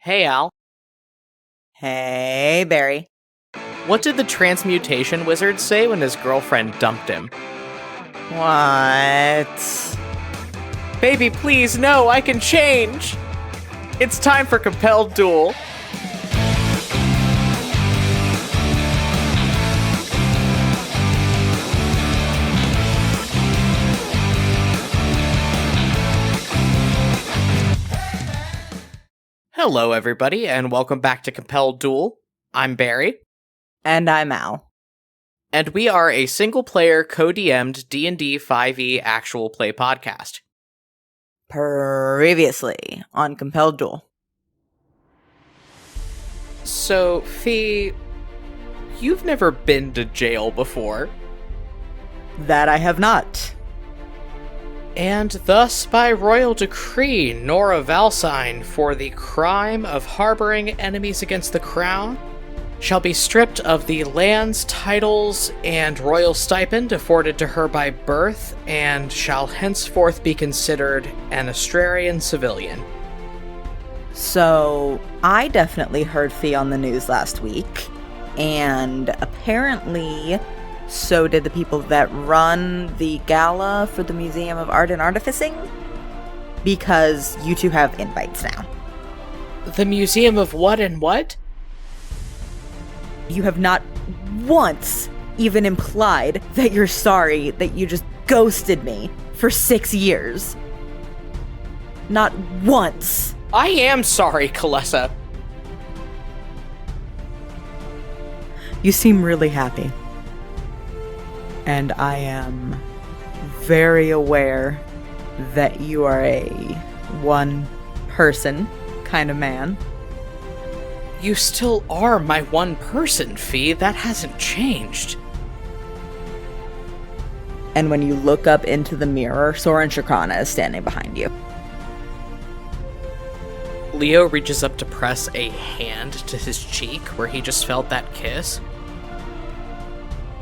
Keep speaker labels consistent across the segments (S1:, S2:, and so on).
S1: Hey, Al.
S2: Hey, Barry.
S1: What did the transmutation wizard say when his girlfriend dumped him?
S2: What?
S1: Baby, please, no, I can change! It's time for Compelled Duel. Hello, everybody, and welcome back to Compelled Duel. I'm Barry.
S2: And I'm Al.
S1: And we are a single-player, co-DM'd D&D 5e actual play podcast.
S2: Previously on Compelled Duel.
S1: So, Phi, you've never been to jail before.
S2: That I have not.
S1: And thus, by royal decree, Nora Valcyne, for the crime of harboring enemies against the crown, shall be stripped of the lands, titles, and royal stipend afforded to her by birth, and shall henceforth be considered an Astrarian civilian.
S2: So, I definitely heard Phi on the news last week, and apparently so did the people that run the gala for the Museum of Art and Artificing, because you two have invites now.
S1: The Museum of what and what?
S2: You have not once even implied that you're sorry that you just ghosted me for 6 years. Not once.
S1: I am sorry, Kalessa.
S2: You seem really happy. And I am very aware that you are a one-person kind of man.
S1: You still are my one person, Phi. That hasn't changed.
S2: And when you look up into the mirror, Soren Shakrana is standing behind you.
S1: Leo reaches up to press a hand to his cheek where he just felt that kiss,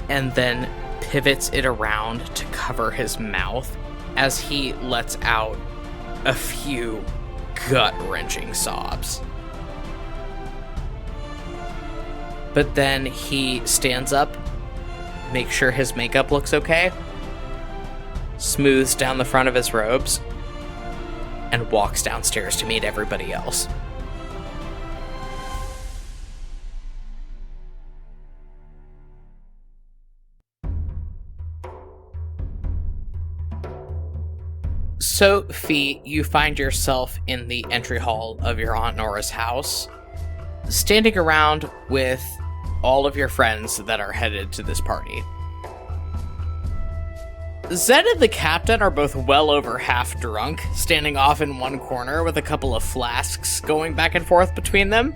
S1: and then pivots it around to cover his mouth as he lets out a few gut-wrenching sobs. But then he stands up, makes sure his makeup looks okay, smooths down the front of his robes, and walks downstairs to meet everybody else. So, Phi, you find yourself in the entry hall of your Aunt Nora's house, standing around with all of your friends that are headed to this party. Zed and the captain are both well over half drunk, standing off in one corner with a couple of flasks going back and forth between them.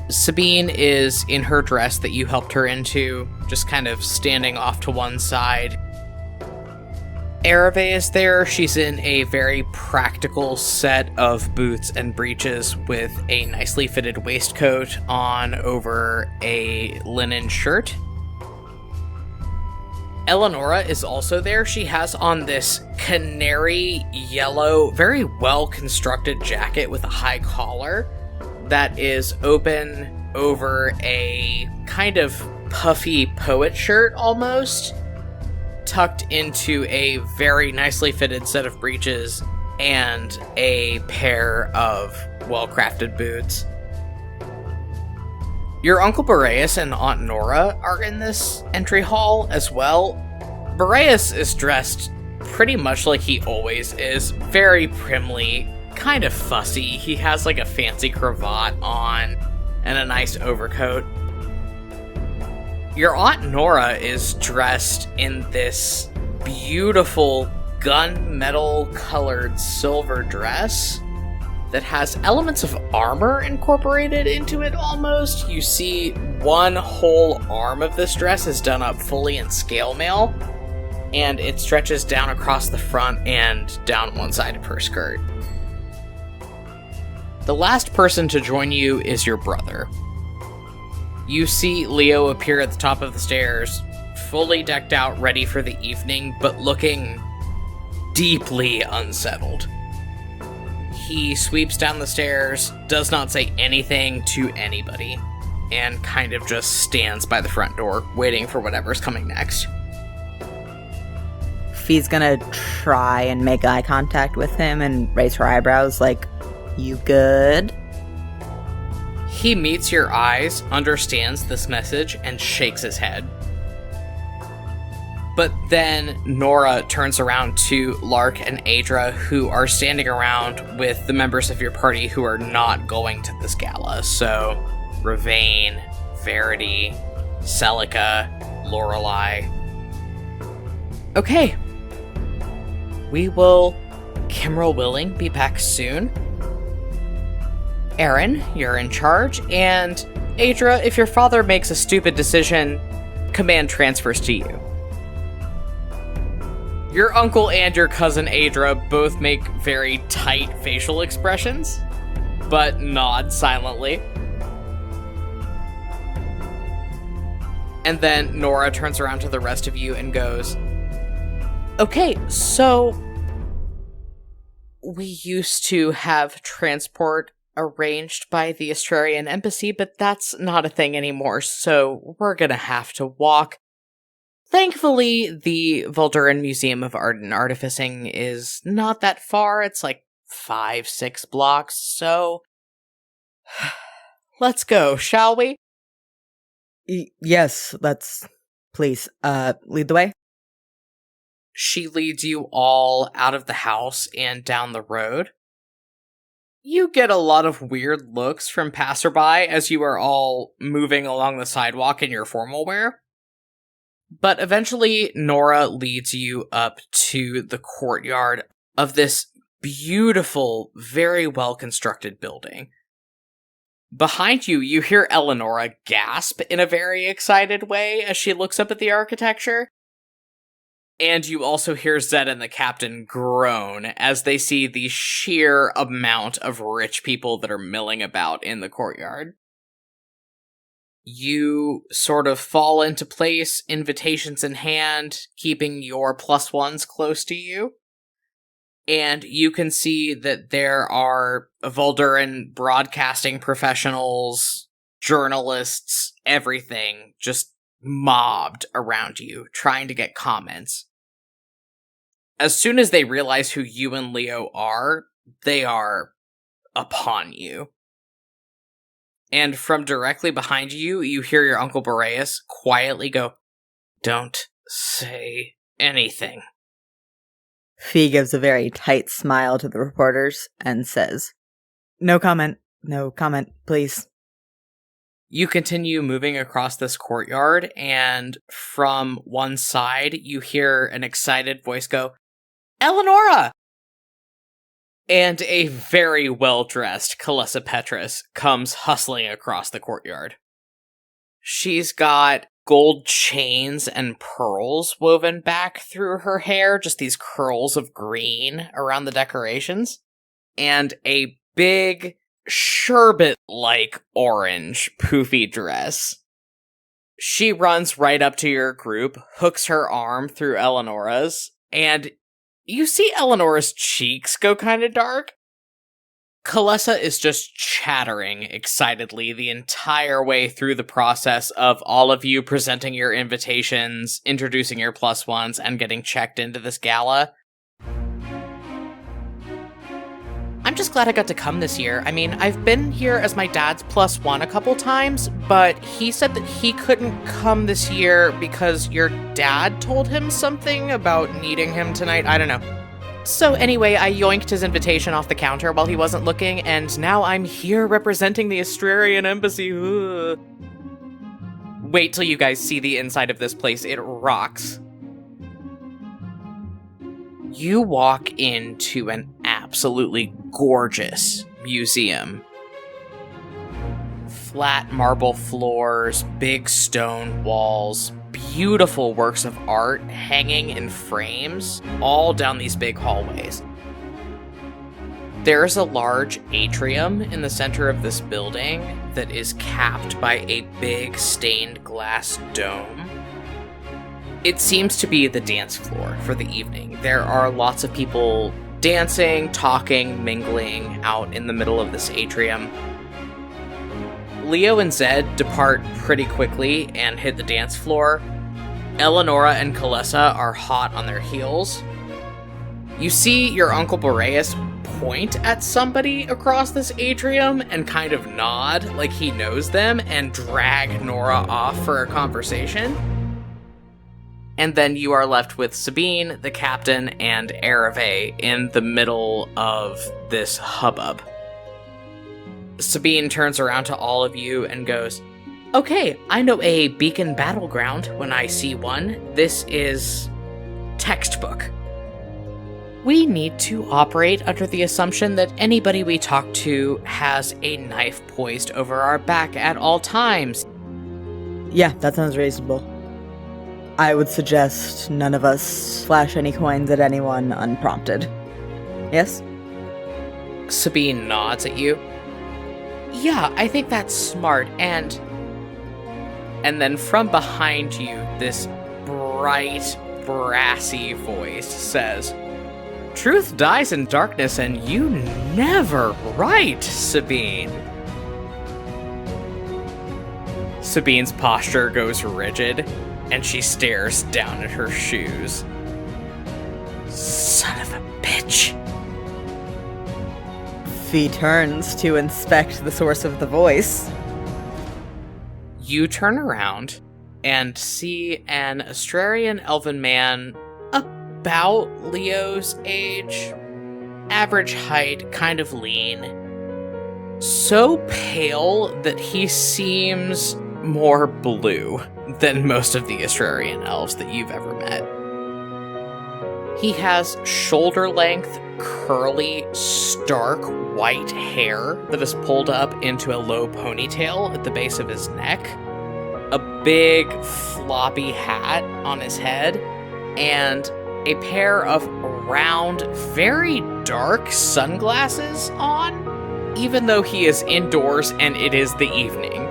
S1: Sabine is in her dress that you helped her into, just kind of standing off to one side. Ereve is there. She's in a very practical set of boots and breeches with a nicely fitted waistcoat on over a linen shirt. Eleonora is also there. She has on this canary yellow, very well-constructed jacket with a high collar that is open over a kind of puffy poet shirt almost, tucked into a very nicely fitted set of breeches and a pair of well-crafted boots. Your Uncle Boreas and Aunt Nora are in this entry hall as well. Boreas is dressed pretty much like he always is, very primly, kind of fussy. He has like a fancy cravat on and a nice overcoat. Your Aunt Nora is dressed in this beautiful gunmetal colored silver dress that has elements of armor incorporated into it almost. You see one whole arm of this dress is done up fully in scale mail, and it stretches down across the front and down one side of her skirt. The last person to join you is your brother. You see Leo appear at the top of the stairs, fully decked out, ready for the evening, but looking deeply unsettled. he sweeps down the stairs, does not say anything to anybody, and kind of just stands by the front door, waiting for whatever's coming next.
S2: Phi's gonna try and make eye contact with him and raise her eyebrows like, "You good?"
S1: He meets your eyes, understands this message, and shakes his head. But then Nora turns around to Lark and Adra, who are standing around with the members of your party who are not going to this gala. So, Ravain, Verity, Celica, Lorelei. Okay. We will, Kimrel willing, be back soon. Aaron, you're in charge, and Adra, if your father makes a stupid decision, command transfers to you. Your uncle and your cousin Adra both make very tight facial expressions, but nod silently. And then Nora turns around to the rest of you and goes, "Okay, so we used to have transport arranged by the Astrarian embassy, but that's not a thing anymore, so we're gonna have to walk. Thankfully, the Voldhuran Museum of Art and Artificing is not that far. It's like 5-6 blocks, so let's go, shall we?"
S2: Yes, please, lead the way.
S1: She leads you all out of the house and down the road. You get a lot of weird looks from passerby as you are all moving along the sidewalk in your formal wear. But eventually, Nora leads you up to the courtyard of this beautiful, very well-constructed building. Behind you, you hear Eleonora gasp in a very excited way as she looks up at the architecture. And you also hear Zed and the captain groan as they see the sheer amount of rich people that are milling about in the courtyard. You sort of fall into place, invitations in hand, keeping your +1s close to you. And you can see that there are Voldhuran broadcasting professionals, journalists, everything just mobbed around you, trying to get comments. As soon as they realize who you and Leo are, they are upon you. And from directly behind you, you hear your Uncle Boreas quietly go, "Don't say anything."
S2: Phi gives a very tight smile to the reporters and says, no comment, please."
S1: You continue moving across this courtyard, and from one side, you hear an excited voice go, "Eleonora!" And a very well-dressed Calissa Petrus comes hustling across the courtyard. She's got gold chains and pearls woven back through her hair, just these curls of green around the decorations, and a big, sherbet-like orange poofy dress. She runs right up to your group, hooks her arm through Eleonora's, and you see Eleonora's cheeks go kind of dark. Calissa is just chattering excitedly the entire way through the process of all of you presenting your invitations, introducing your +1s, and getting checked into this gala. "I'm just glad I got to come this year. I mean, I've been here as my dad's +1 a couple times, but he said that he couldn't come this year because your dad told him something about needing him tonight. I don't know. So anyway, I yoinked his invitation off the counter while he wasn't looking, and now I'm here representing the Astrarian embassy. Ugh. Wait till you guys see the inside of this place. It rocks." You walk into an absolutely gorgeous museum. Flat marble floors, big stone walls, beautiful works of art hanging in frames, all down these big hallways. There's a large atrium in the center of this building that is capped by a big stained glass dome. It seems to be the dance floor for the evening. There are lots of people dancing, talking, mingling out in the middle of this atrium. Leo and Zed depart pretty quickly and hit the dance floor. Eleonora and Kalessa are hot on their heels. You see your Uncle Boreas point at somebody across this atrium and kind of nod like he knows them and drag Nora off for a conversation. And then you are left with Sabine, the captain, and Ereve in the middle of this hubbub. Sabine turns around to all of you and goes, "Okay, I know a beacon battleground when I see one. This is textbook. We need to operate under the assumption that anybody we talk to has a knife poised over our back at all times."
S2: Yeah, that sounds reasonable. I would suggest none of us flash any coins at anyone unprompted. Yes?
S1: Sabine nods at you. "Yeah, I think that's smart, and then from behind you, this bright, brassy voice says, "Truth dies in darkness, and you never write, Sabine." Sabine's posture goes rigid, and she stares down at her shoes. Son of a bitch.
S2: Phi turns to inspect the source of the voice.
S1: You turn around and see an Astrarian elven man about Leo's age, average height, kind of lean. So pale that he seems more blue than most of the Astrarian elves that you've ever met. He has shoulder-length, curly, stark white hair that is pulled up into a low ponytail at the base of his neck, a big floppy hat on his head, and a pair of round, very dark sunglasses on, even though he is indoors and it is the evening.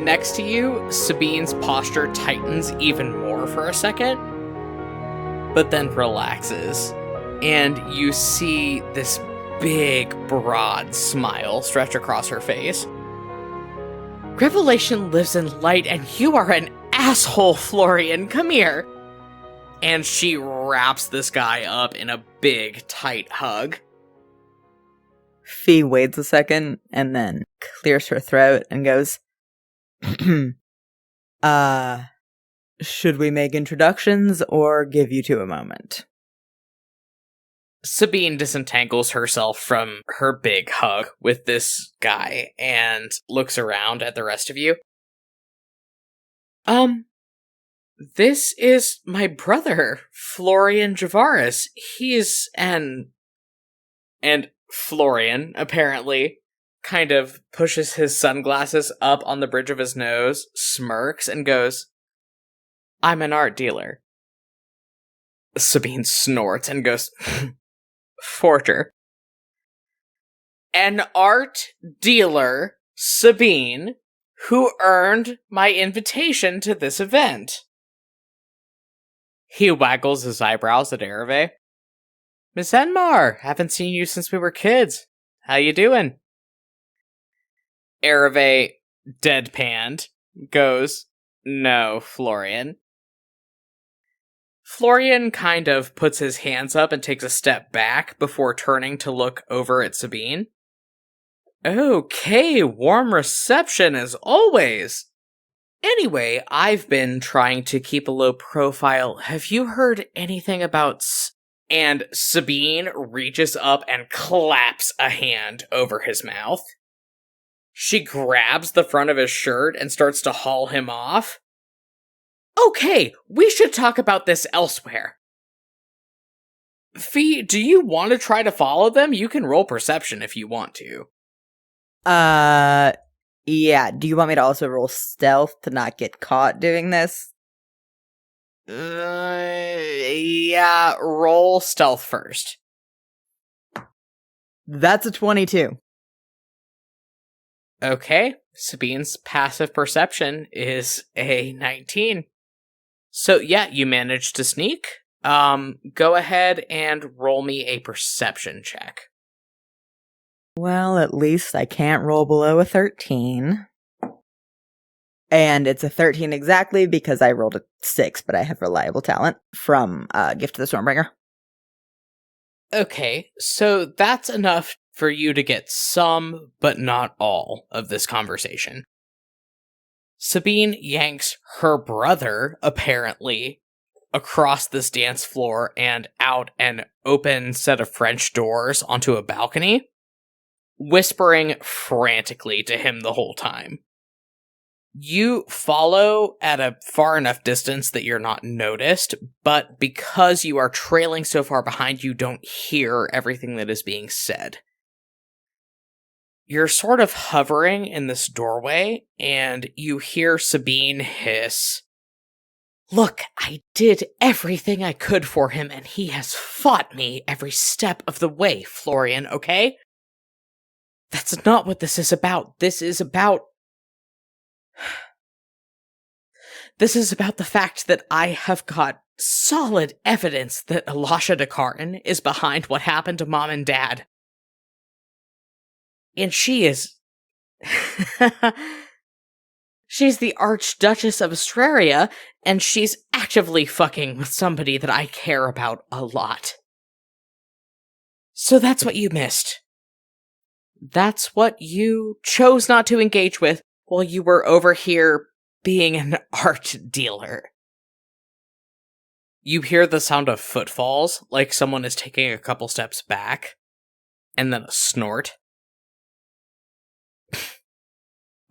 S1: Next to you, Sabine's posture tightens even more for a second, but then relaxes, and you see this big, broad smile stretch across her face. "Revelation lives in light, and you are an asshole, Florian. Come here." And she wraps this guy up in a big, tight hug.
S2: Phi waits a second, and then clears her throat and goes, should we make introductions or give you two a moment?
S1: Sabine disentangles herself from her big hug with this guy and looks around at the rest of you. This is my brother, Florian Javaris. He's and Florian, apparently, kind of pushes his sunglasses up on the bridge of his nose, smirks, and goes, "I'm an art dealer." Sabine snorts and goes, "Forger." "An art dealer, Sabine, who earned my invitation to this event." He waggles his eyebrows at Ereve. "Miss Enmar, haven't seen you since we were kids. How you doing?" Ereve, deadpanned, goes, "No, Florian." Florian kind of puts his hands up and takes a step back before turning to look over at Sabine. "Okay, warm reception as always. Anyway, I've been trying to keep a low profile. Have you heard anything about And Sabine reaches up and claps a hand over his mouth. She grabs the front of his shirt and starts to haul him off. "Okay, we should talk about this elsewhere." Phi, do you want to try to follow them? You can roll perception if you want to.
S2: Yeah. Do you want me to also roll stealth to not get caught doing this?
S1: Yeah, roll stealth first.
S2: That's a 22.
S1: Okay, Sabine's passive perception is a 19. So yeah, you managed to sneak. Go ahead and roll me a perception check.
S2: Well, at least I can't roll below a 13. And it's a 13 exactly because I rolled a 6, but I have reliable talent from Gift of the Stormbringer.
S1: Okay, so that's enough for you to get some, but not all, of this conversation. Sabine yanks her brother, apparently, across this dance floor and out an open set of French doors onto a balcony, whispering frantically to him the whole time. You follow at a far enough distance that you're not noticed, but because you are trailing so far behind, you don't hear everything that is being said. You're sort of hovering in this doorway, and you hear Sabine hiss, "Look, I did everything I could for him, and he has fought me every step of the way, Florian, okay? That's not what this is about. This is about the fact that I have got solid evidence that Alasha Dakarin is behind what happened to Mom and Dad. And she is... she's the Archduchess of Australia, and she's actively fucking with somebody that I care about a lot. So that's what you missed. That's what you chose not to engage with while you were over here being an art dealer." You hear the sound of footfalls, like someone is taking a couple steps back, and then a snort.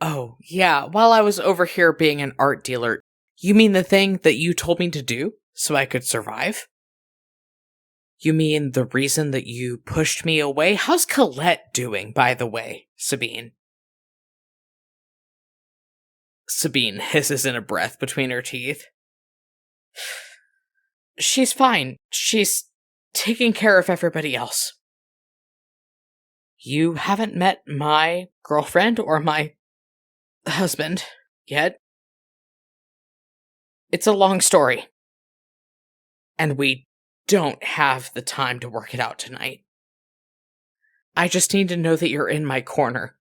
S1: "Oh, yeah, while I was over here being an art dealer, you mean the thing that you told me to do so I could survive? You mean the reason that you pushed me away? How's Colette doing, by the way, Sabine?" Sabine hisses in a breath between her teeth. "She's fine. She's taking care of everybody else. You haven't met my girlfriend or my husband yet. It's a long story. And we don't have the time to work it out tonight. I just need to know that you're in my corner."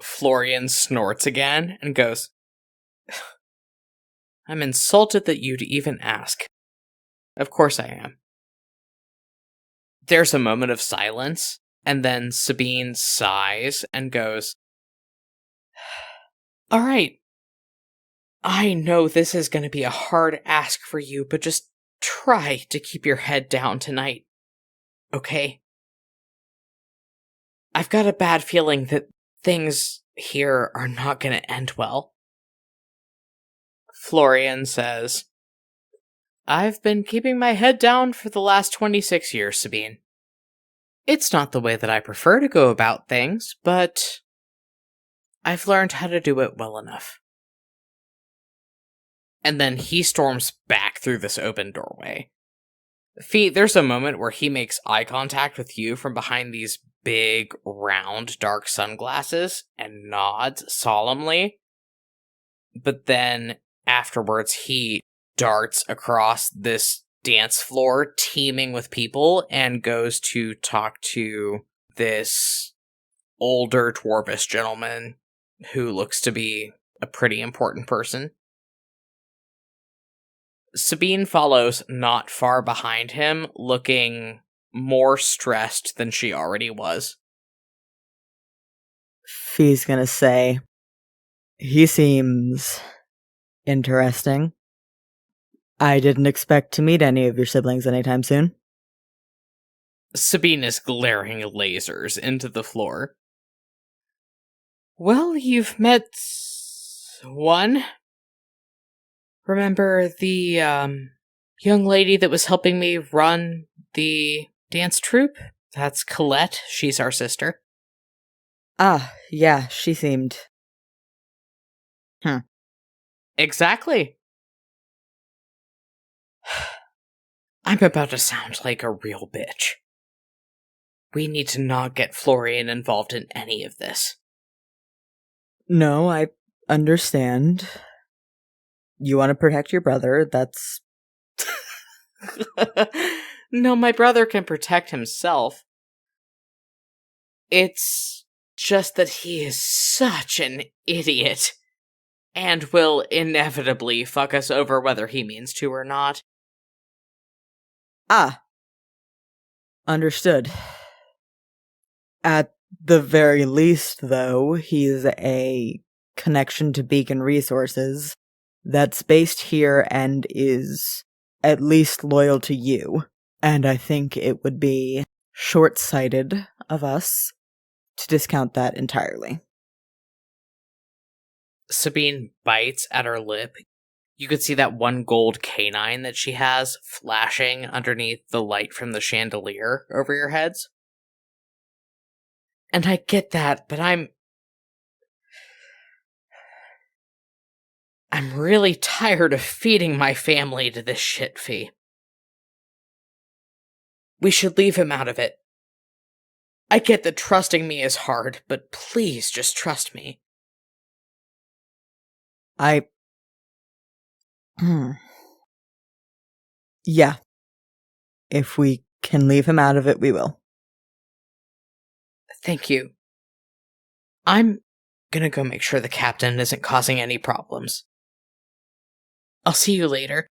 S1: Florian snorts again and goes, "I'm insulted that you'd even ask. Of course I am." There's a moment of silence, and then Sabine sighs and goes, "All right. I know this is going to be a hard ask for you, but just try to keep your head down tonight. Okay? I've got a bad feeling that things here are not going to end well." Florian says, "I've been keeping my head down for the last 26 years, Sabine. It's not the way that I prefer to go about things, but I've learned how to do it well enough." And then he storms back through this open doorway. Phi, there's a moment where he makes eye contact with you from behind these big, round, dark sunglasses and nods solemnly. But then, afterwards, he darts across this dance floor teeming with people and goes to talk to this older dwarvish gentleman who looks to be a pretty important person. Sabine follows not far behind him, looking more stressed than she already was.
S2: Phi's gonna say, "He seems interesting. I didn't expect to meet any of your siblings anytime soon."
S1: Sabine is glaring lasers into the floor. "Well, you've met one. Remember the, young lady that was helping me run the dance troupe? That's Colette. She's our sister."
S2: Ah, yeah, she seemed...
S1: Exactly. I'm about to sound like a real bitch. We need to not get Florian involved in any of this.
S2: No, I understand. You want to protect your brother, that's...
S1: No, my brother can protect himself. It's just that he is such an idiot, and will inevitably fuck us over whether he means to or not.
S2: Ah. Understood. At the very least, though, he's a connection to Beacon Resources that's based here and is at least loyal to you. And I think it would be short-sighted of us to discount that entirely.
S1: Sabine bites at her lip. You could see that one gold canine that she has flashing underneath the light from the chandelier over your heads. And I get that, but I'm really tired of feeding my family to this shit, Phi. We should leave him out of it. I get that trusting me is hard, but please just trust me.
S2: Yeah. If we can leave him out of it, we will.
S1: Thank you. I'm gonna go make sure the captain isn't causing any problems. I'll see you later.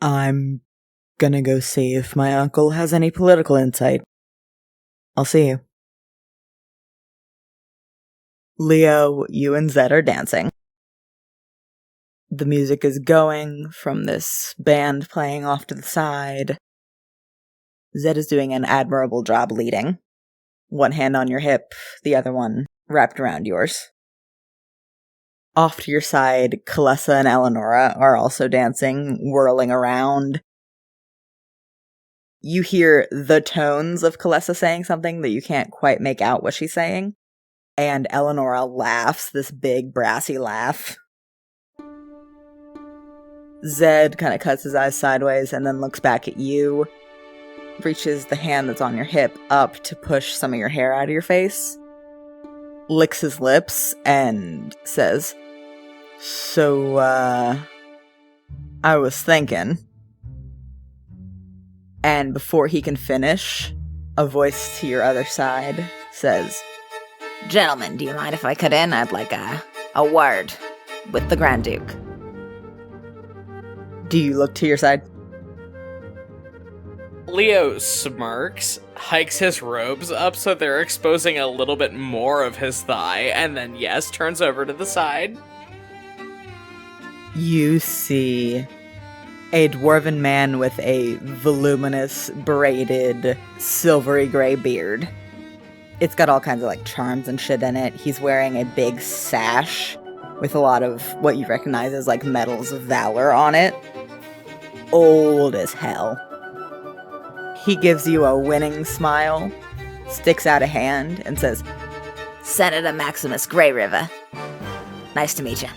S2: I'm gonna go see if my uncle has any political insight. I'll see you. Leo, you and Zed are dancing. The music is going from this band playing off to the side. Zed is doing an admirable job leading. One hand on your hip, the other one wrapped around yours. Off to your side, Kalessa and Eleonora are also dancing, whirling around. You hear the tones of Kalessa saying something that you can't quite make out what she's saying. And Eleonora laughs, this big brassy laugh. Zed kind of cuts his eyes sideways and then looks back at you. Reaches the hand that's on your hip up to push some of your hair out of your face. Licks his lips and says, So, I was thinking. And before he can finish, a voice to your other side says, Gentlemen, do you mind if I cut in? I'd like a word with the Grand Duke. Do you look to your side?
S1: Leo smirks, hikes his robes up so they're exposing a little bit more of his thigh, and then, yes, turns over to the side.
S2: You see a dwarven man with a voluminous, braided, silvery gray beard. It's got all kinds of, charms and shit in it. He's wearing a big sash with a lot of what you recognize as, medals of valor on it. Old as hell. He gives you a winning smile, sticks out a hand, and says, Senator Maximus Grey River. Nice to meet you.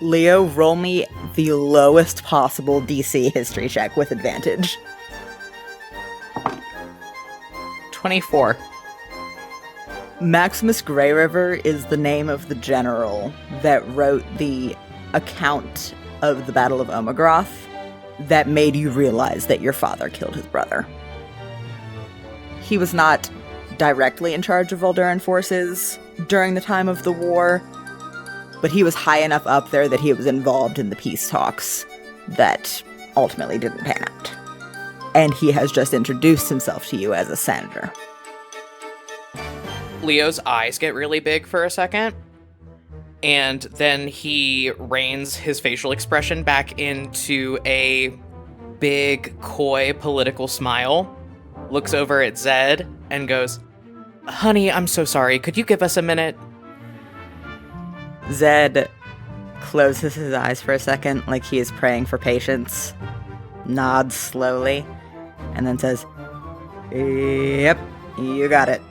S2: Leo, roll me the lowest possible DC history check with advantage.
S1: 24.
S2: Maximus Grey River is the name of the general that wrote the account of the Battle of Omegroth that made you realize that your father killed his brother. He was not directly in charge of Voldhuran forces during the time of the war, but he was high enough up there that he was involved in the peace talks that ultimately didn't pan out. And he has just introduced himself to you as a senator.
S1: Leo's eyes get really big for a second, and then he reins his facial expression back into a big, coy, political smile, looks over at Zed, and goes, Honey, I'm so sorry, could you give us a minute?
S2: Zed closes his eyes for a second like he is praying for patience, nods slowly, and then says, Yep, you got it.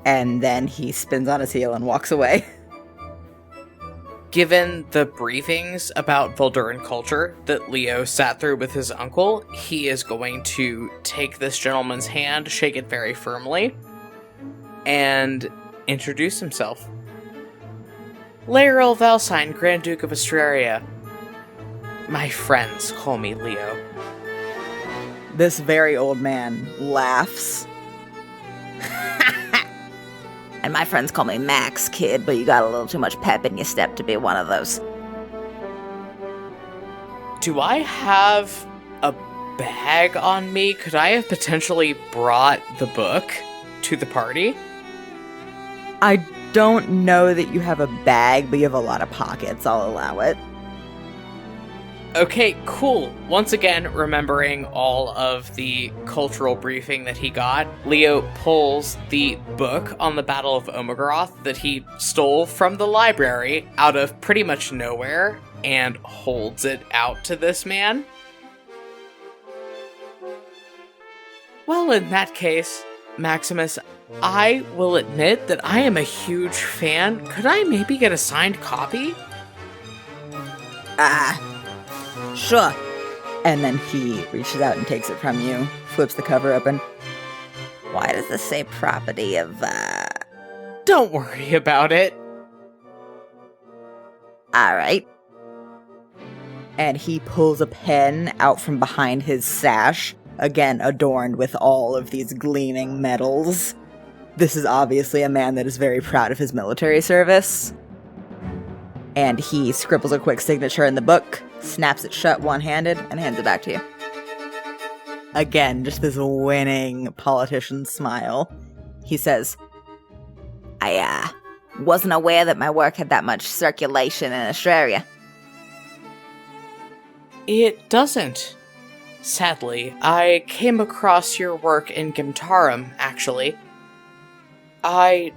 S2: And then he spins on his heel and walks away.
S1: Given the briefings about Voldhuran culture that Leo sat through with his uncle, he is going to take this gentleman's hand, shake it very firmly, and introduce himself. Laeral Valcyne, Grand Duke of Astraria. My friends call me Leo.
S2: This very old man laughs. And my friends call me Max, kid, but you got a little too much pep in your step to be one of those.
S1: Do I have a bag on me? Could I have potentially brought the book to the party?
S2: I don't know that you have a bag, but you have a lot of pockets. I'll allow it.
S1: Okay, cool. Once again, remembering all of the cultural briefing that he got, Leo pulls the book on the Battle of Omegaroth that he stole from the library out of pretty much nowhere and holds it out to this man. Well, in that case, Maximus, I will admit that I am a huge fan. Could I maybe get a signed copy?
S2: Sure. And then he reaches out and takes it from you, flips the cover open. Why does this say property of,
S1: Don't worry about it.
S2: Alright. And he pulls a pen out from behind his sash, again adorned with all of these gleaming medals. This is obviously a man that is very proud of his military service. And he scribbles a quick signature in the book, snaps it shut one-handed, and hands it back to you. Again, just this winning politician smile. He says, I, wasn't aware that my work had that much circulation in Australia.
S1: It doesn't. Sadly, I came across your work in Gimtarum, actually. I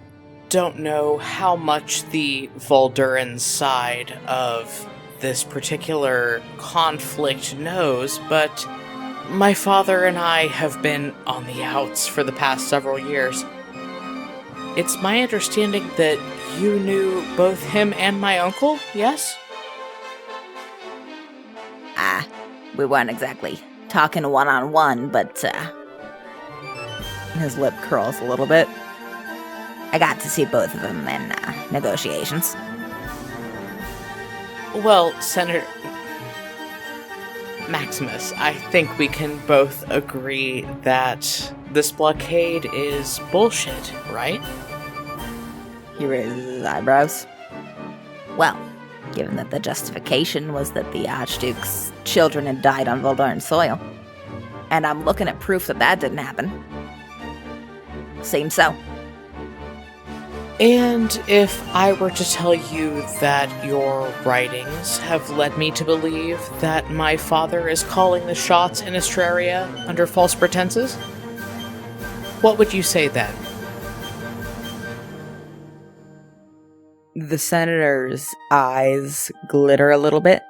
S1: don't know how much the Voldhuran side of this particular conflict knows, but my father and I have been on the outs for the past several years. It's my understanding that you knew both him and my uncle, yes?
S2: We weren't exactly talking one-on-one, but, his lip curls a little bit. I got to see both of them in, negotiations.
S1: Well, Senator Maximus, I think we can both agree that this blockade is bullshit, right?
S2: He raises his eyebrows. Well, given that the justification was that the Archduke's children had died on Voldhuran soil. And I'm looking at proof that that didn't happen. Seems so.
S1: And if I were to tell you that your writings have led me to believe that my father is calling the shots in Astraria under false pretenses, what would you say then?
S2: The senator's eyes glitter a little bit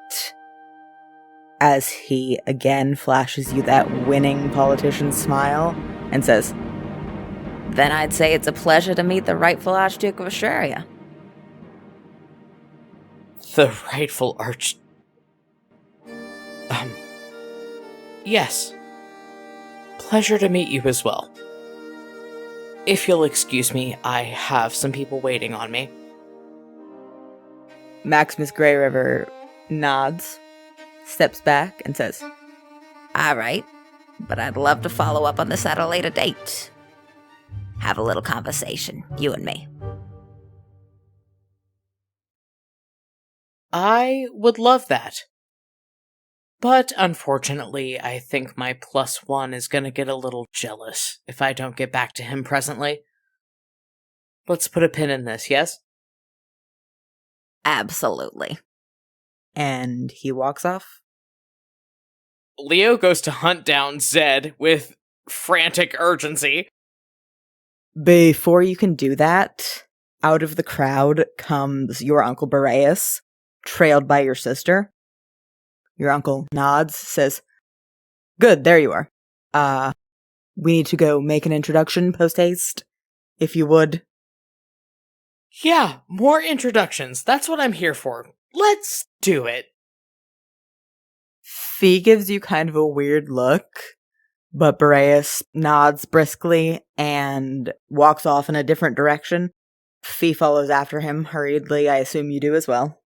S2: as he again flashes you that winning politician smile and says, Then I'd say it's a pleasure to meet the rightful Archduke of Astraria.
S1: The rightful Yes. Pleasure to meet you as well. If you'll excuse me, I have some people waiting on me.
S2: Maximus Grey River nods, steps back, and says, All right, but I'd love to follow up on this at a later date. Have a little conversation, you and me.
S1: I would love that. But unfortunately, I think my +1 is gonna get a little jealous if I don't get back to him presently. Let's put a pin in this, yes?
S2: Absolutely. And he walks off.
S1: Leo goes to hunt down Zed with frantic urgency.
S2: Before you can do that, out of the crowd comes your Uncle Boreas, trailed by your sister. Your uncle nods, says, Good, there you are. We need to go make an introduction post-haste, if you would.
S1: Yeah, more introductions. That's what I'm here for. Let's do it.
S2: Phi gives you kind of a weird look, but Boreas nods briskly and walks off in a different direction. Phi follows after him hurriedly. I assume you do as well.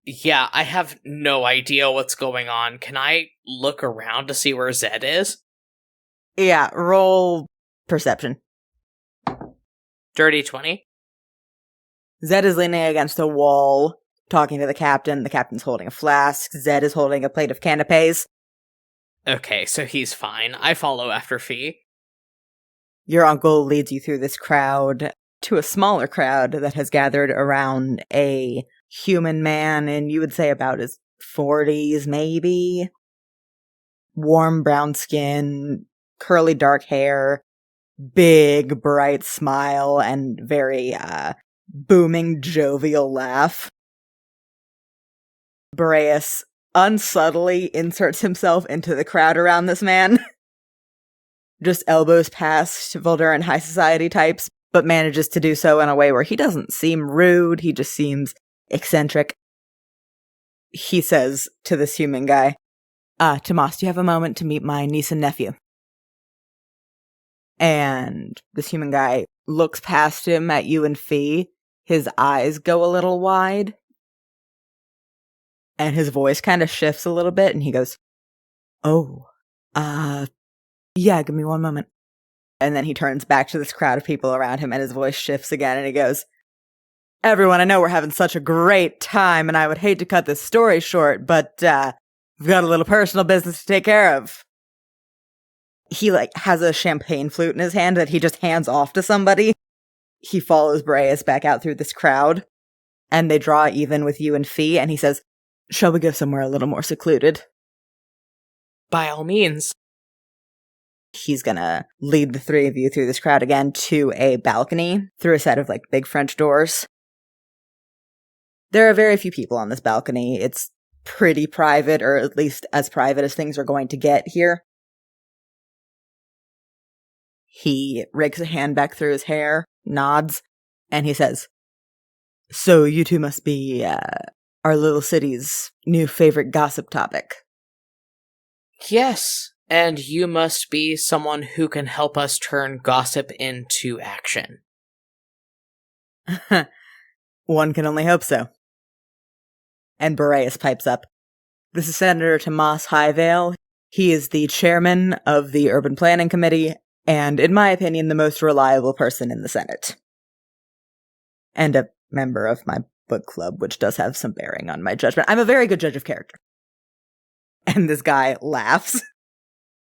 S1: Yeah, I have no idea what's going on. Can I look around to see where Zed is?
S2: Yeah, roll perception.
S1: Dirty 20.
S2: Zed is leaning against a wall, talking to the captain. The captain's holding a flask. Zed is holding a plate of canapes.
S1: Okay, so he's fine. I follow after Phi.
S2: Your uncle leads you through this crowd to a smaller crowd that has gathered around a human man in, you would say, about his 40s, maybe. Warm brown skin, curly dark hair, big bright smile, and very booming jovial laugh. Boreas unsubtly inserts himself into the crowd around this man. Just elbows past Voldhuran high society types, but manages to do so in a way where he doesn't seem rude, he just seems eccentric. He says to this human guy, Tomas, do you have a moment to meet my niece and nephew? And this human guy looks past him at you and Phi. His eyes go a little wide. And his voice kind of shifts a little bit, and he goes, yeah, give me one moment. And then he turns back to this crowd of people around him, and his voice shifts again, and he goes, everyone, I know we're having such a great time, and I would hate to cut this story short, but we've got a little personal business to take care of. He, has a champagne flute in his hand that he just hands off to somebody. He follows Boreas back out through this crowd, and they draw even with you and Phi, and he says, shall we go somewhere a little more secluded?
S1: By all means.
S2: He's gonna lead the three of you through this crowd again to a balcony through a set of, big French doors. There are very few people on this balcony. It's pretty private, or at least as private as things are going to get here. He rakes a hand back through his hair, nods, and he says, so you two must be, our little city's new favorite gossip topic.
S1: Yes, and you must be someone who can help us turn gossip into action.
S2: One can only hope so. And Boreas pipes up. This is Senator Tomas Highvale. He is the chairman of the Urban Planning Committee, and in my opinion, the most reliable person in the Senate. And a member of my book club, which does have some bearing on my judgment. I'm a very good judge of character. And this guy laughs.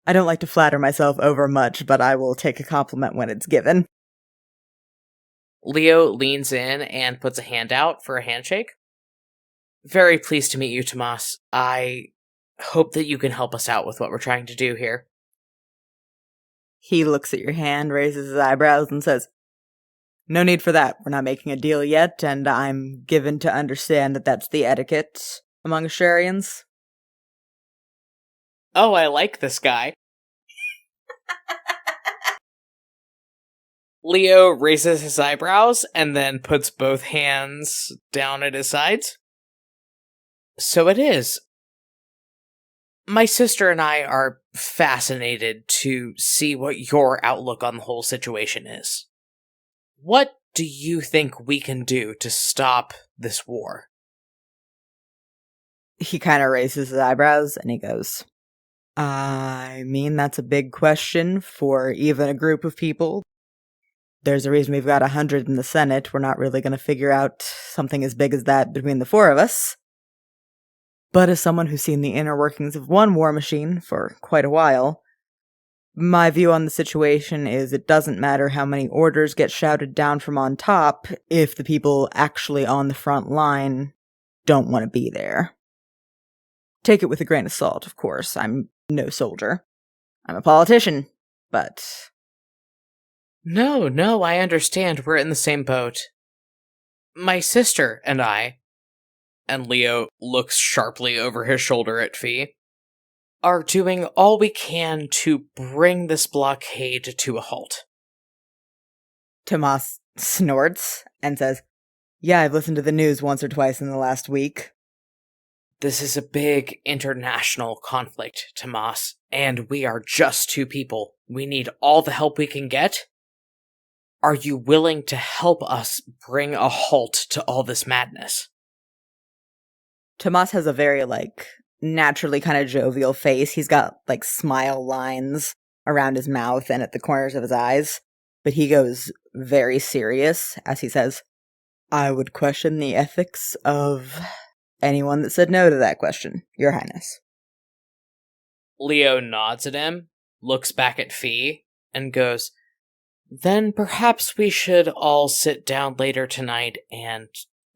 S2: I don't like to flatter myself over much, but I will take a compliment when it's given.
S1: Leo leans in and puts a hand out for a handshake. Very pleased to meet you, Tomas. I hope that you can help us out with what we're trying to do here.
S2: He looks at your hand, raises his eyebrows, and says, no need for that. We're not making a deal yet, and I'm given to understand that that's the etiquette among Asharians.
S1: Oh, I like this guy. Leo raises his eyebrows and then puts both hands down at his sides. So it is. My sister and I are fascinated to see what your outlook on the whole situation is. What do you think we can do to stop this war?
S2: He kind of raises his eyebrows and he goes, I mean, that's a big question for even a group of people. There's a reason we've got 100 in the Senate. We're not really going to figure out something as big as that between the four of us. But as someone who's seen the inner workings of one war machine for quite a while, my view on the situation is it doesn't matter how many orders get shouted down from on top if the people actually on the front line don't want to be there. Take it with a grain of salt, of course. I'm no soldier. I'm a politician, but...
S1: No, I understand. We're in the same boat. My sister and I, and Leo looks sharply over his shoulder at Phi, are doing all we can to bring this blockade to a halt.
S2: Tomas snorts and says, yeah, I've listened to the news once or twice in the last week.
S1: This is a big international conflict, Tomas, and we are just two people. We need all the help we can get. Are you willing to help us bring a halt to all this madness?
S2: Tomas has a very, naturally kind of jovial face. He's got, smile lines around his mouth and at the corners of his eyes. But he goes very serious as he says, I would question the ethics of anyone that said no to that question, Your Highness.
S1: Leo nods at him, looks back at Phi, and goes, Then perhaps we should all sit down later tonight and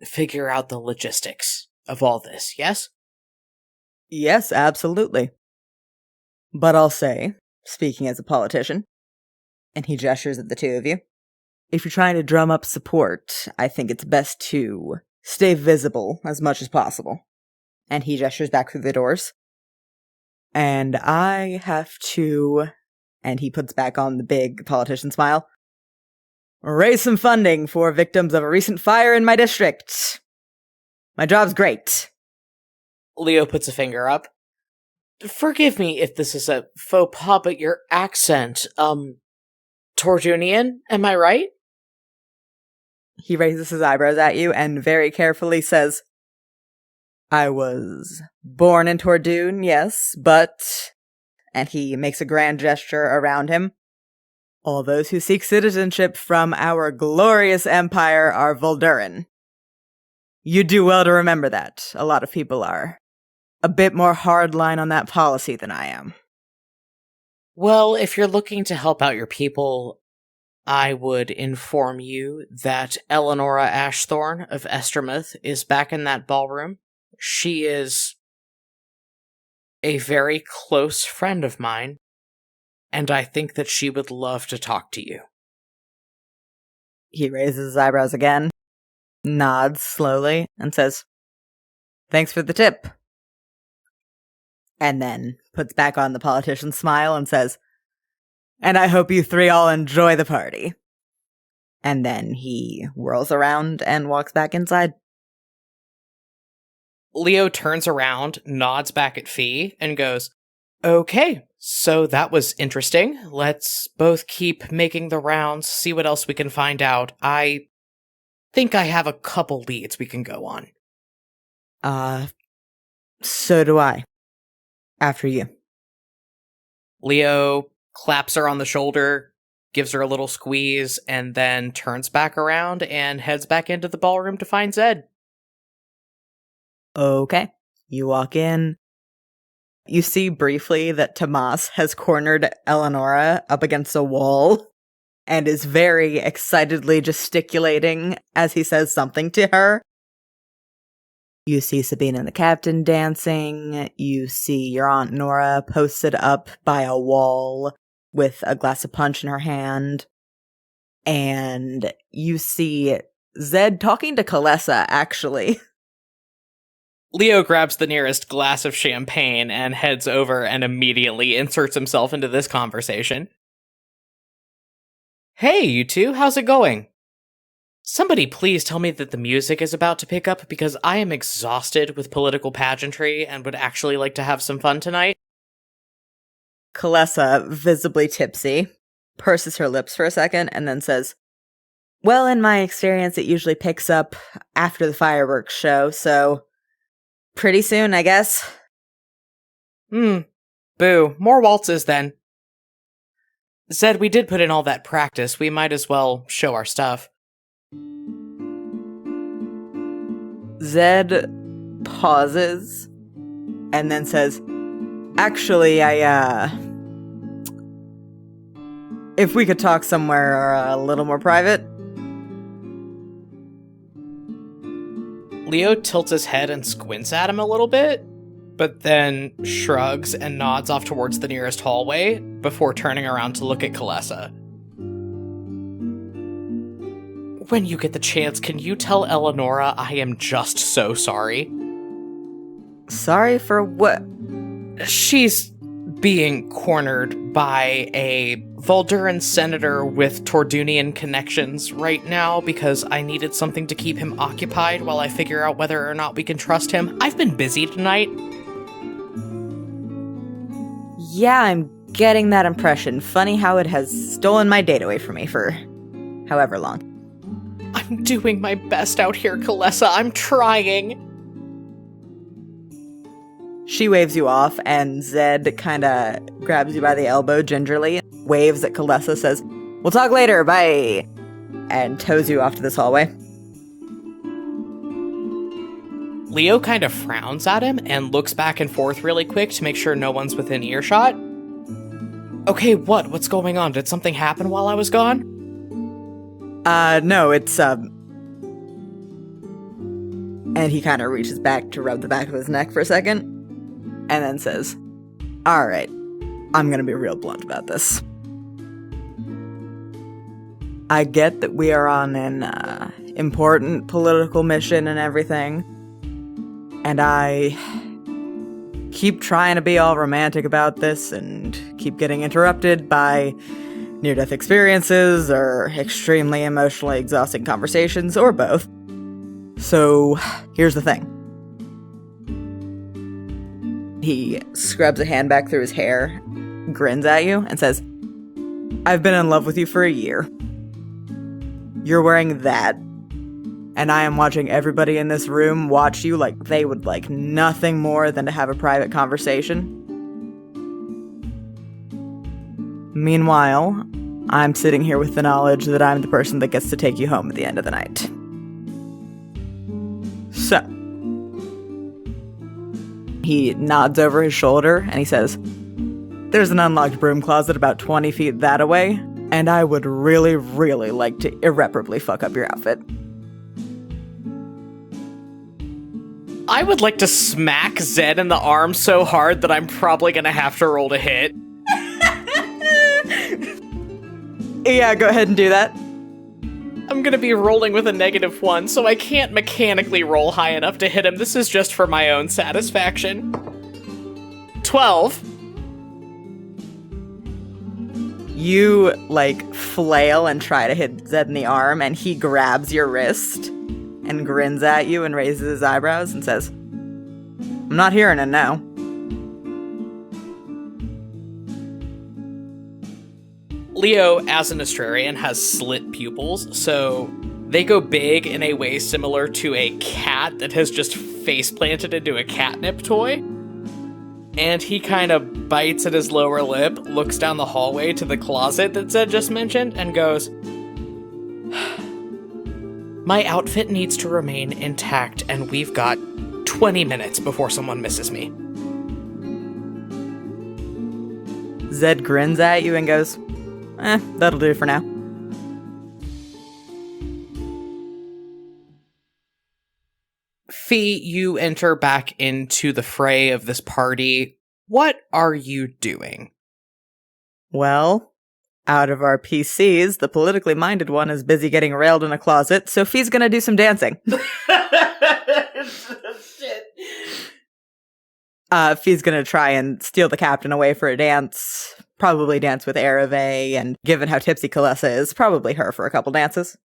S1: figure out the logistics of all this, yes?
S2: Yes, absolutely. But I'll say, speaking as a politician, and he gestures at the two of you, if you're trying to drum up support, I think it's best to stay visible as much as possible. And he gestures back through the doors. And I have to, and he puts back on the big politician smile, raise some funding for victims of a recent fire in my district. My job's great.
S1: Leo puts a finger up. Forgive me if this is a faux pas, but your accent, Tordunian, am I right?
S2: He raises his eyebrows at you and very carefully says, I was born in Tordun, yes, but... And he makes a grand gesture around him. All those who seek citizenship from our glorious empire are Voldhuran. You do well to remember that. A lot of people are a bit more hardline on that policy than I am.
S1: Well, if you're looking to help out your people, I would inform you that Eleonora Ashthorne of Estermouth is back in that ballroom. She is a very close friend of mine, and I think that she would love to talk to you.
S2: He raises his eyebrows again, nods slowly, and says, Thanks for the tip. And then puts back on the politician's smile and says, And I hope you three all enjoy the party. And then he whirls around and walks back inside.
S1: Leo turns around, nods back at Phi, and goes, Okay, so that was interesting. Let's both keep making the rounds, see what else we can find out. I think I have a couple leads we can go on.
S2: So do I. After you.
S1: Leo claps her on the shoulder, gives her a little squeeze, and then turns back around and heads back into the ballroom to find Zed.
S2: Okay. You walk in. You see briefly that Tomas has cornered Eleonora up against a wall and is very excitedly gesticulating as he says something to her. You see Sabine and the captain dancing. You see your Aunt Nora posted up by a wall with a glass of punch in her hand. And you see Zed talking to Kalesa, actually.
S1: Leo grabs the nearest glass of champagne and heads over and immediately inserts himself into this conversation. Hey, you two, how's it going? Somebody please tell me that the music is about to pick up because I am exhausted with political pageantry and would actually like to have some fun tonight.
S2: Kalesa, visibly tipsy, purses her lips for a second and then says, Well, in my experience, it usually picks up after the fireworks show, so pretty soon, I guess.
S1: Boo. More waltzes, then. Zed, we did put in all that practice. We might as well show our stuff.
S2: Zed pauses and then says, Actually, if we could talk somewhere a little more private.
S1: Leo tilts his head and squints at him a little bit, but then shrugs and nods off towards the nearest hallway before turning around to look at Kalesa. When you get the chance, can you tell Eleonora I am just so sorry?
S2: Sorry for what?
S1: She's being cornered by a Voldhuran senator with Tordunian connections right now because I needed something to keep him occupied while I figure out whether or not we can trust him. I've been busy tonight.
S2: Yeah, I'm getting that impression. Funny how it has stolen my date away from me for however long.
S1: I'm doing my best out here, Kalessa. I'm trying.
S2: She waves you off, and Zed kind of grabs you by the elbow gingerly, waves at Kalessa, says, "We'll talk later, bye," and tows you off to this hallway.
S1: Leo kind of frowns at him and looks back and forth really quick to make sure no one's within earshot. Okay, what? What's going on? Did something happen while I was gone?
S2: No, it's, And he kind of reaches back to rub the back of his neck for a second, and then says, "Alright, I'm gonna be real blunt about this. I get that we are on an, important political mission and everything, and I keep trying to be all romantic about this and keep getting interrupted by near-death experiences or extremely emotionally exhausting conversations, or both. So, here's the thing." He scrubs a hand back through his hair, grins at you, and says, "I've been in love with you for a year. You're wearing that, and I am watching everybody in this room watch you like they would like nothing more than to have a private conversation. Meanwhile, I'm sitting here with the knowledge that I'm the person that gets to take you home at the end of the night. So," he nods over his shoulder and he says, "There's an unlocked broom closet about 20 feet that away, and I would really, really like to irreparably fuck up your outfit."
S1: I would like to smack Zed in the arm so hard that I'm probably gonna have to roll to hit.
S2: Yeah, go ahead and do that.
S1: I'm gonna be rolling with a -1, so I can't mechanically roll high enough to hit him. This is just for my own satisfaction. 12.
S2: You, flail and try to hit Zed in the arm, and he grabs your wrist and grins at you and raises his eyebrows and says, "I'm not hearing it now."
S1: Leo, as an Astrarian, has slit pupils, so they go big in a way similar to a cat that has just face-planted into a catnip toy. And he kind of bites at his lower lip, looks down the hallway to the closet that Zed just mentioned, and goes, "My outfit needs to remain intact, and we've got 20 minutes before someone misses me."
S2: Zed grins at you and goes, "That'll do for now."
S1: Phi, you enter back into the fray of this party. What are you doing?
S2: Well, out of our PCs, the politically minded one is busy getting railed in a closet, so Phi's gonna do some dancing.
S1: Shit.
S2: Phi's gonna try and steal the captain away for a dance. Probably dance with Ereve, and given how tipsy Kalessa is, probably her for a couple dances.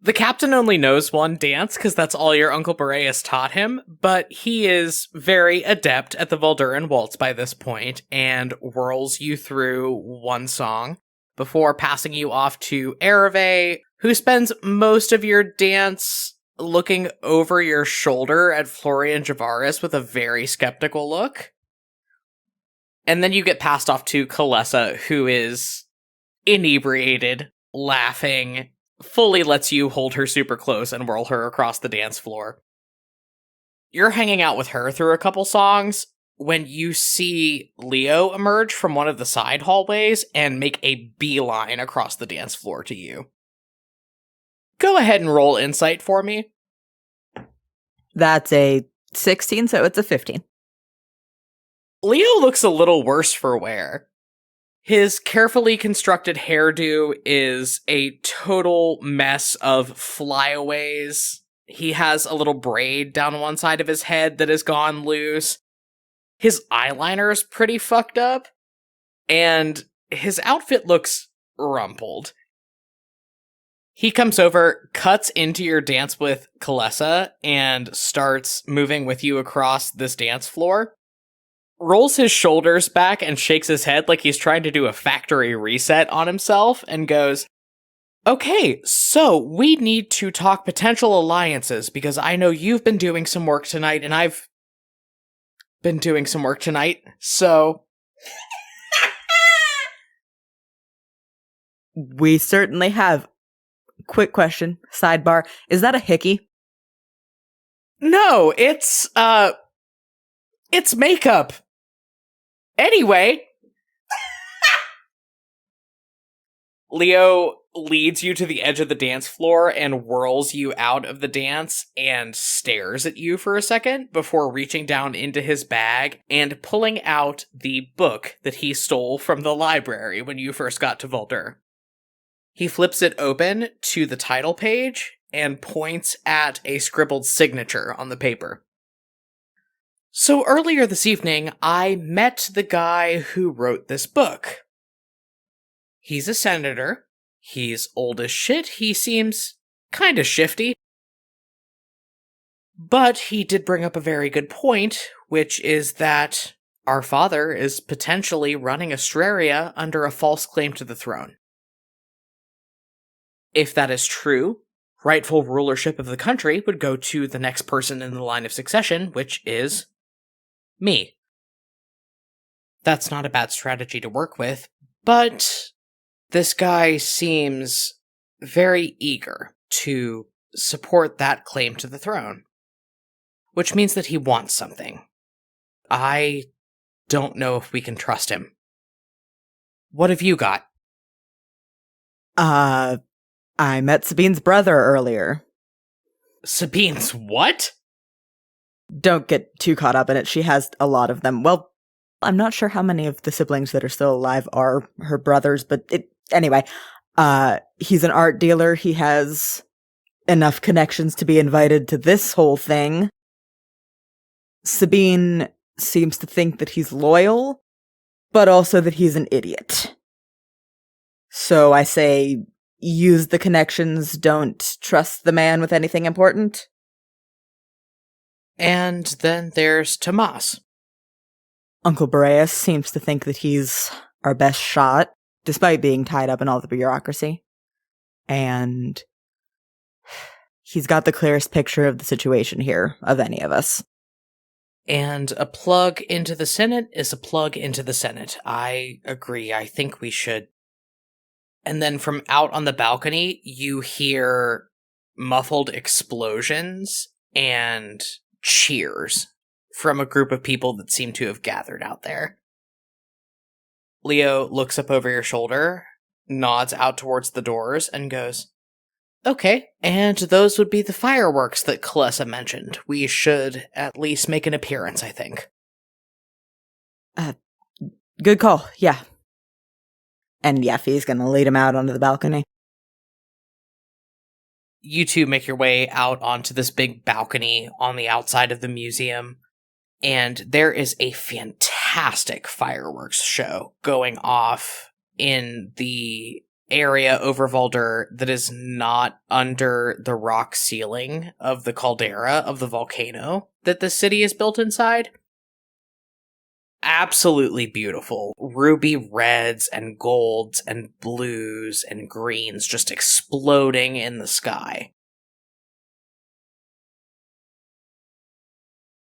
S1: The captain only knows one dance, because that's all your Uncle Boreas taught him, but he is very adept at the Voldhuran waltz by this point, and whirls you through one song, before passing you off to Ereve, who spends most of your dance looking over your shoulder at Florian Javaris with a very skeptical look. And then you get passed off to Kalessa, who is inebriated, laughing, fully lets you hold her super close and whirl her across the dance floor. You're hanging out with her through a couple songs when you see Leo emerge from one of the side hallways and make a beeline across the dance floor to you. Go ahead and roll insight for me.
S2: That's a 16, so it's a 15.
S1: Leo looks a little worse for wear. His carefully constructed hairdo is a total mess of flyaways. He has a little braid down one side of his head that has gone loose. His eyeliner is pretty fucked up. And his outfit looks rumpled. He comes over, cuts into your dance with Kalessa, and starts moving with you across this dance floor. Rolls his shoulders back and shakes his head like he's trying to do a factory reset on himself, and goes, Okay, so we need to talk potential alliances, because I know you've been doing some work tonight, and I've been doing some work tonight, so...
S2: We certainly have. Quick question, sidebar. Is that a hickey?
S1: No, it's makeup. Anyway... Leo leads you to the edge of the dance floor and whirls you out of the dance and stares at you for a second before reaching down into his bag and pulling out the book that he stole from the library when you first got to Voldhuran. He flips it open to the title page and points at a scribbled signature on the paper. So earlier this evening, I met the guy who wrote this book. He's a senator. He's old as shit. He seems kinda shifty. But he did bring up a very good point, which is that our father is potentially running Astraria under a false claim to the throne. If that is true, rightful rulership of the country would go to the next person in the line of succession, which is me. That's not a bad strategy to work with, but this guy seems very eager to support that claim to the throne, which means that he wants something. I don't know if we can trust him. What have you got?
S2: I met Sabine's brother earlier.
S1: Sabine's what?
S2: Don't get too caught up in it. She has a lot of them. Well, I'm not sure how many of the siblings that are still alive are her brothers, but anyway, he's an art dealer. He has enough connections to be invited to this whole thing. Sabine seems to think that he's loyal, but also that he's an idiot. So I say, use the connections, don't trust the man with anything important.
S1: And then there's Tomas.
S2: Uncle Boreas seems to think that he's our best shot, despite being tied up in all the bureaucracy. And he's got the clearest picture of the situation here, of any of us.
S1: And a plug into the Senate is a plug into the Senate. I agree. I think we should. And then from out on the balcony, you hear muffled explosions and cheers from a group of people that seem to have gathered out there. Leo looks up over your shoulder, nods out towards the doors, and goes, "Okay, and those would be the fireworks that Kalessa mentioned. We should at least make an appearance, I think."
S2: Good call, yeah. And Yeffy's gonna lead him out onto the balcony.
S1: You two make your way out onto this big balcony on the outside of the museum, and there is a fantastic fireworks show going off in the area over Voldhuran that is not under the rock ceiling of the caldera of the volcano that the city is built inside. Absolutely beautiful. Ruby reds and golds and blues and greens just exploding in the sky.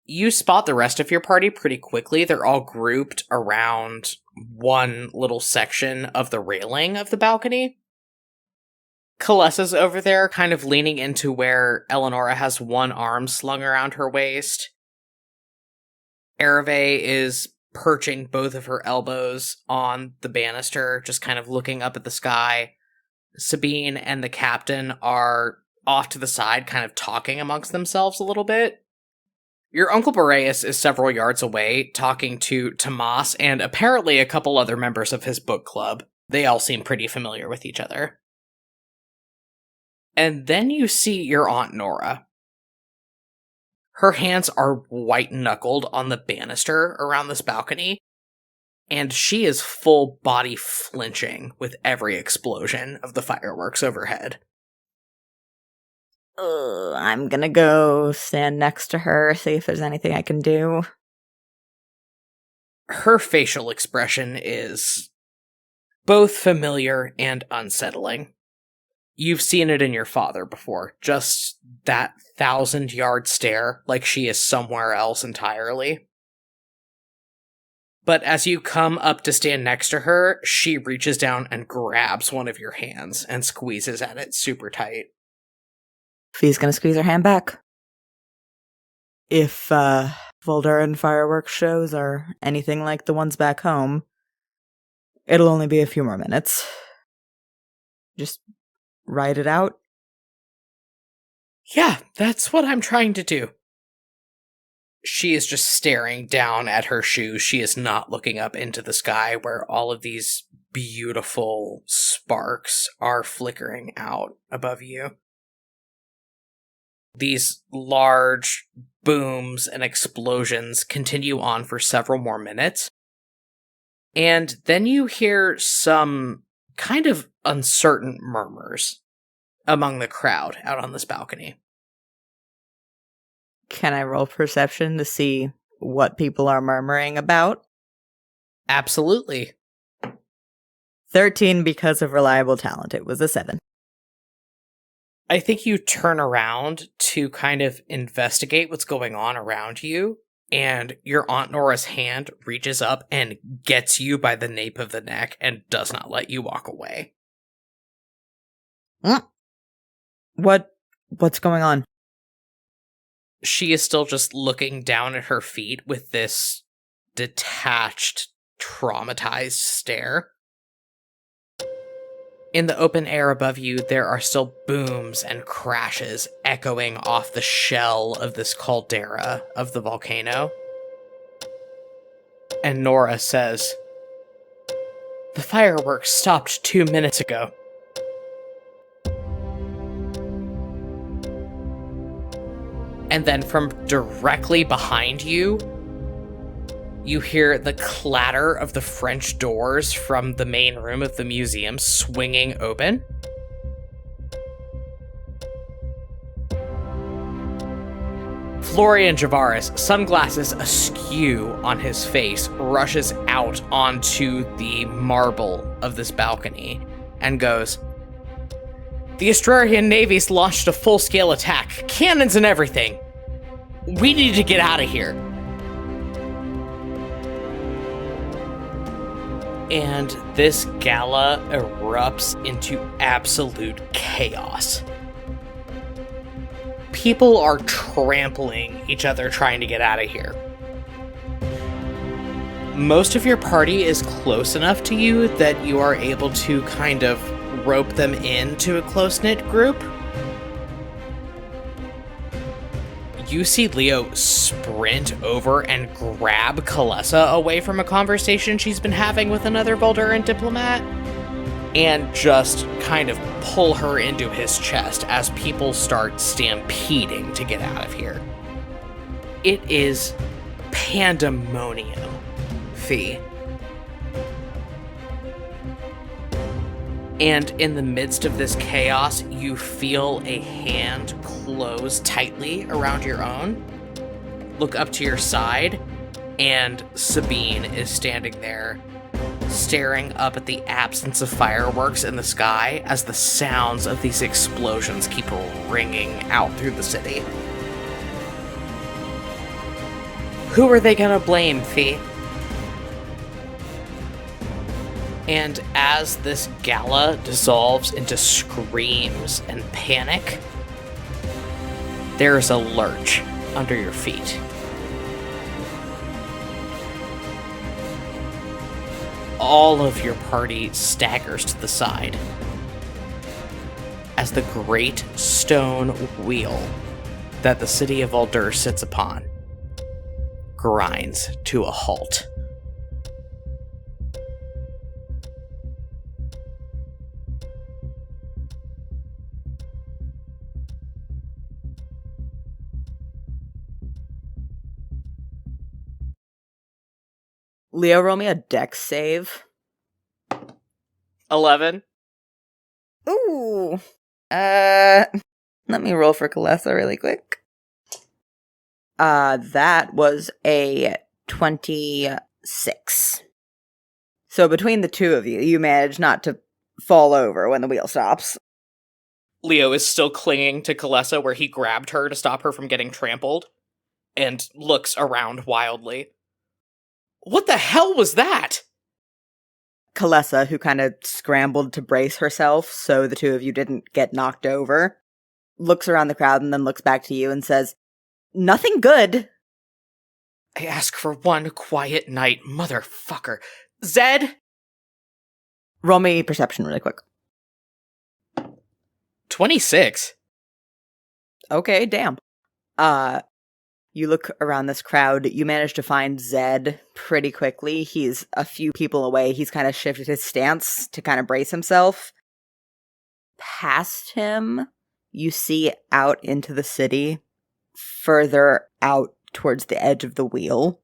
S1: You spot the rest of your party pretty quickly. They're all grouped around one little section of the railing of the balcony. Kalessa's over there, kind of leaning into where Eleonora has one arm slung around her waist. Ereve is perching both of her elbows on the banister, just kind of looking up at the sky. Sabine and the captain are off to the side, kind of talking amongst themselves a little bit. Your Uncle Boreas is several yards away, talking to Tomas and apparently a couple other members of his book club. They all seem pretty familiar with each other. And then you see your Aunt Nora. Her hands are white-knuckled on the banister around this balcony, and she is full body flinching with every explosion of the fireworks overhead.
S2: I'm gonna go stand next to her, see if there's anything I can do.
S1: Her facial expression is both familiar and unsettling. You've seen it in your father before. Just that 1,000-yard stare, like she is somewhere else entirely. But as you come up to stand next to her, she reaches down and grabs one of your hands and squeezes at it super tight.
S2: Phi's gonna squeeze her hand back. If, Voldhuran fireworks shows are anything like the ones back home, it'll only be a few more minutes. Just ride it out.
S1: Yeah, that's what I'm trying to do. She is just staring down at her shoes. She is not looking up into the sky where all of these beautiful sparks are flickering out above you. These large booms and explosions continue on for several more minutes. And then you hear some kind of uncertain murmurs among the crowd out on this balcony.
S2: Can I roll perception to see what people are murmuring about?
S1: Absolutely.
S2: 13 because of reliable talent. It was a 7.
S1: I think you turn around to kind of investigate what's going on around you, and your Aunt Nora's hand reaches up and gets you by the nape of the neck and does not let you walk away.
S2: What's going on?
S1: She is still just looking down at her feet with this detached, traumatized stare. In the open air above you, there are still booms and crashes echoing off the shell of this caldera of the volcano. And Nora says, "The fireworks stopped 2 minutes ago." And then from directly behind you, you hear the clatter of the French doors from the main room of the museum swinging open. Florian Javaris, sunglasses askew on his face, rushes out onto the marble of this balcony and goes, "The Astrarian navies launched a full-scale attack, cannons and everything. We need to get out of here." And this gala erupts into absolute chaos. People are trampling each other trying to get out of here. Most of your party is close enough to you that you are able to kind of rope them into a close-knit group. You see Leo sprint over and grab Kalessa away from a conversation she's been having with another Voldhuran diplomat, and just kind of pull her into his chest as people start stampeding to get out of here. It is pandemonium, Phi. And in the midst of this chaos, you feel a hand close tightly around your own. Look up to your side, and Sabine is standing there, staring up at the absence of fireworks in the sky as the sounds of these explosions keep ringing out through the city. Who are they gonna blame, Phi? And as this gala dissolves into screams and panic, there's a lurch under your feet. All of your party staggers to the side as the great stone wheel that the city of Uldur sits upon grinds to a halt.
S2: Leo, roll me a dex save.
S1: 11.
S2: Ooh. Let me roll for Kalessa really quick. That was a 26. So between the two of you, you manage not to fall over when the wheel stops.
S1: Leo is still clinging to Kalessa where he grabbed her to stop her from getting trampled, and looks around wildly. What the hell was that?
S2: Kalessa, who kind of scrambled to brace herself so the two of you didn't get knocked over, looks around the crowd and then looks back to you and says, "Nothing good."
S1: I ask for one quiet night, motherfucker. Zed?
S2: Roll me perception really quick.
S1: 26.
S2: Okay, damn. You look around this crowd. You manage to find Zed pretty quickly. He's a few people away. He's kind of shifted his stance to kind of brace himself. Past him, you see out into the city, further out towards the edge of the wheel.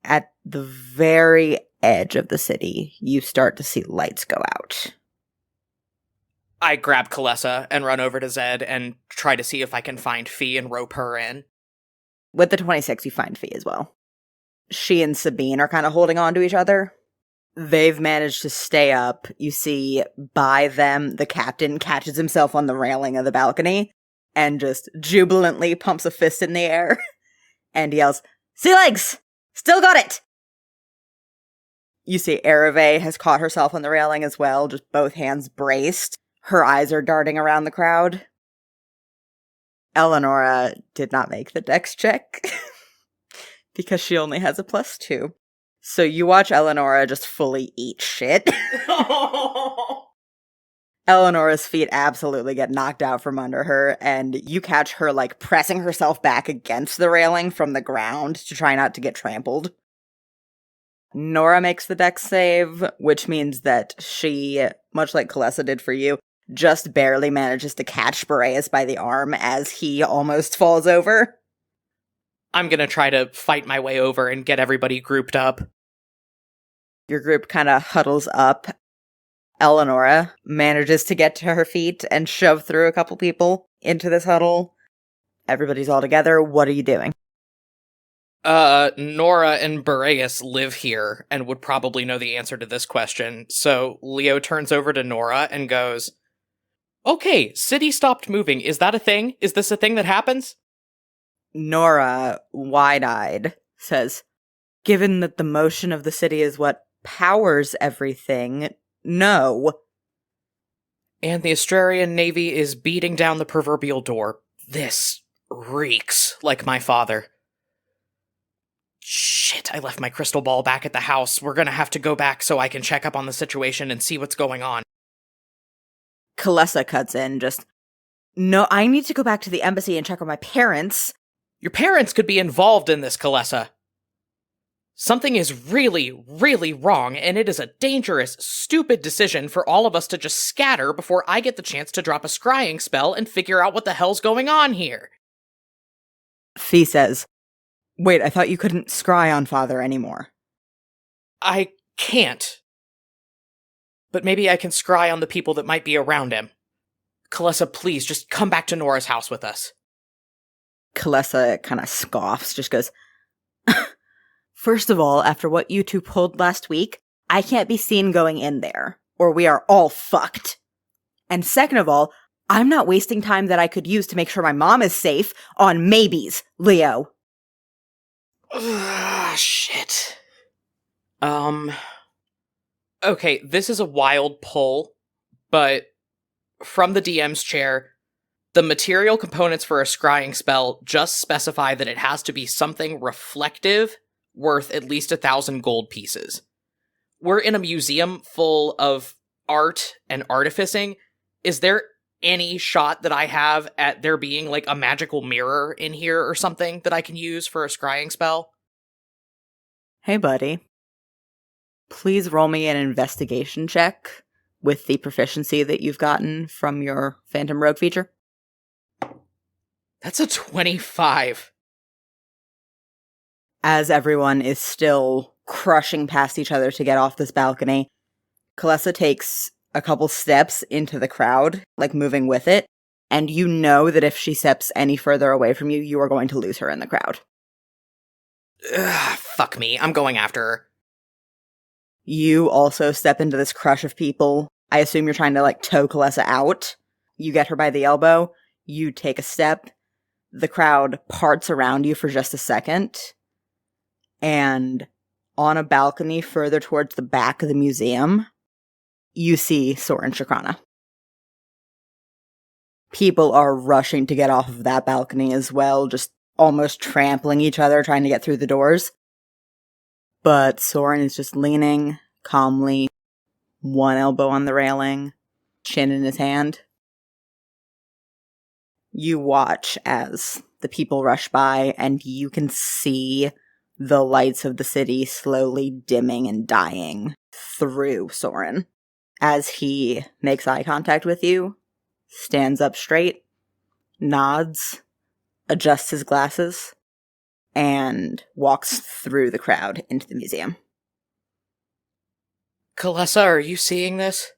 S2: At the very edge of the city, you start to see lights go out.
S1: I grab Kalessa and run over to Zed and try to see if I can find Phi and rope her in.
S2: With the 26, you find Phi as well. She and Sabine are kind of holding on to each other. They've managed to stay up. You see, by them, the captain catches himself on the railing of the balcony and just jubilantly pumps a fist in the air and yells, "Sea legs! Still got it!" You see Ereve has caught herself on the railing as well, just both hands braced. Her eyes are darting around the crowd. Eleonora did not make the dex check because she only has a +2. So you watch Eleonora just fully eat shit. Eleonora's feet absolutely get knocked out from under her, and you catch her, like, pressing herself back against the railing from the ground to try not to get trampled. Nora makes the dex save, which means that she, much like Kalessa did for you, just barely manages to catch Boreas by the arm as he almost falls over.
S1: I'm gonna try to fight my way over and get everybody grouped up.
S2: Your group kind of huddles up. Eleonora manages to get to her feet and shove through a couple people into this huddle. Everybody's all together. What are you doing?
S1: Nora and Boreas live here and would probably know the answer to this question. So Leo turns over to Nora and goes, "Okay, city stopped moving. Is that a thing? Is this a thing that happens?"
S2: Nora, wide-eyed, says, "Given that the motion of the city is what powers everything, no."
S1: And the Astrarian Navy is beating down the proverbial door. This reeks like my father. Shit, I left my crystal ball back at the house. We're gonna have to go back so I can check up on the situation and see what's going on.
S2: Kalessa cuts in, just, "No, I need to go back to the embassy and check on my parents."
S1: Your parents could be involved in this, Kalessa. Something is really, really wrong, and it is a dangerous, stupid decision for all of us to just scatter before I get the chance to drop a scrying spell and figure out what the hell's going on here.
S2: Phi says, "Wait, I thought you couldn't scry on father anymore."
S1: I can't. But maybe I can scry on the people that might be around him. Kalessa, please, just come back to Nora's house with us.
S2: Kalessa kind of scoffs, just goes, "First of all, after what you two pulled last week, I can't be seen going in there, or we are all fucked. And second of all, I'm not wasting time that I could use to make sure my mom is safe on maybes, Leo."
S1: Shit. Okay, this is a wild pull, but from the DM's chair, the material components for a scrying spell just specify that it has to be something reflective worth at least 1,000 gold pieces. We're in a museum full of art and artificing. Is there any shot that I have at there being, like, a magical mirror in here or something that I can use for a scrying spell?
S2: Hey, buddy. Please roll me an investigation check with the proficiency that you've gotten from your Phantom Rogue feature.
S1: That's a 25.
S2: As everyone is still crushing past each other to get off this balcony, Kalessa takes a couple steps into the crowd, like moving with it, and you know that if she steps any further away from you, you are going to lose her in the crowd.
S1: Fuck me, I'm going after her.
S2: You also step into this crush of people. I assume you're trying to, like, tow Kalessa out. You get her by the elbow, you take a step, the crowd parts around you for just a second, and on a balcony further towards the back of the museum, you see Soren Shakrana. People are rushing to get off of that balcony as well, just almost trampling each other, trying to get through the doors. But Soren is just leaning calmly, one elbow on the railing, chin in his hand. You watch as the people rush by, and you can see the lights of the city slowly dimming and dying through Soren. As he makes eye contact with you, stands up straight, nods, adjusts his glasses, and walks through the crowd into the museum.
S1: Kalessa, are you seeing this?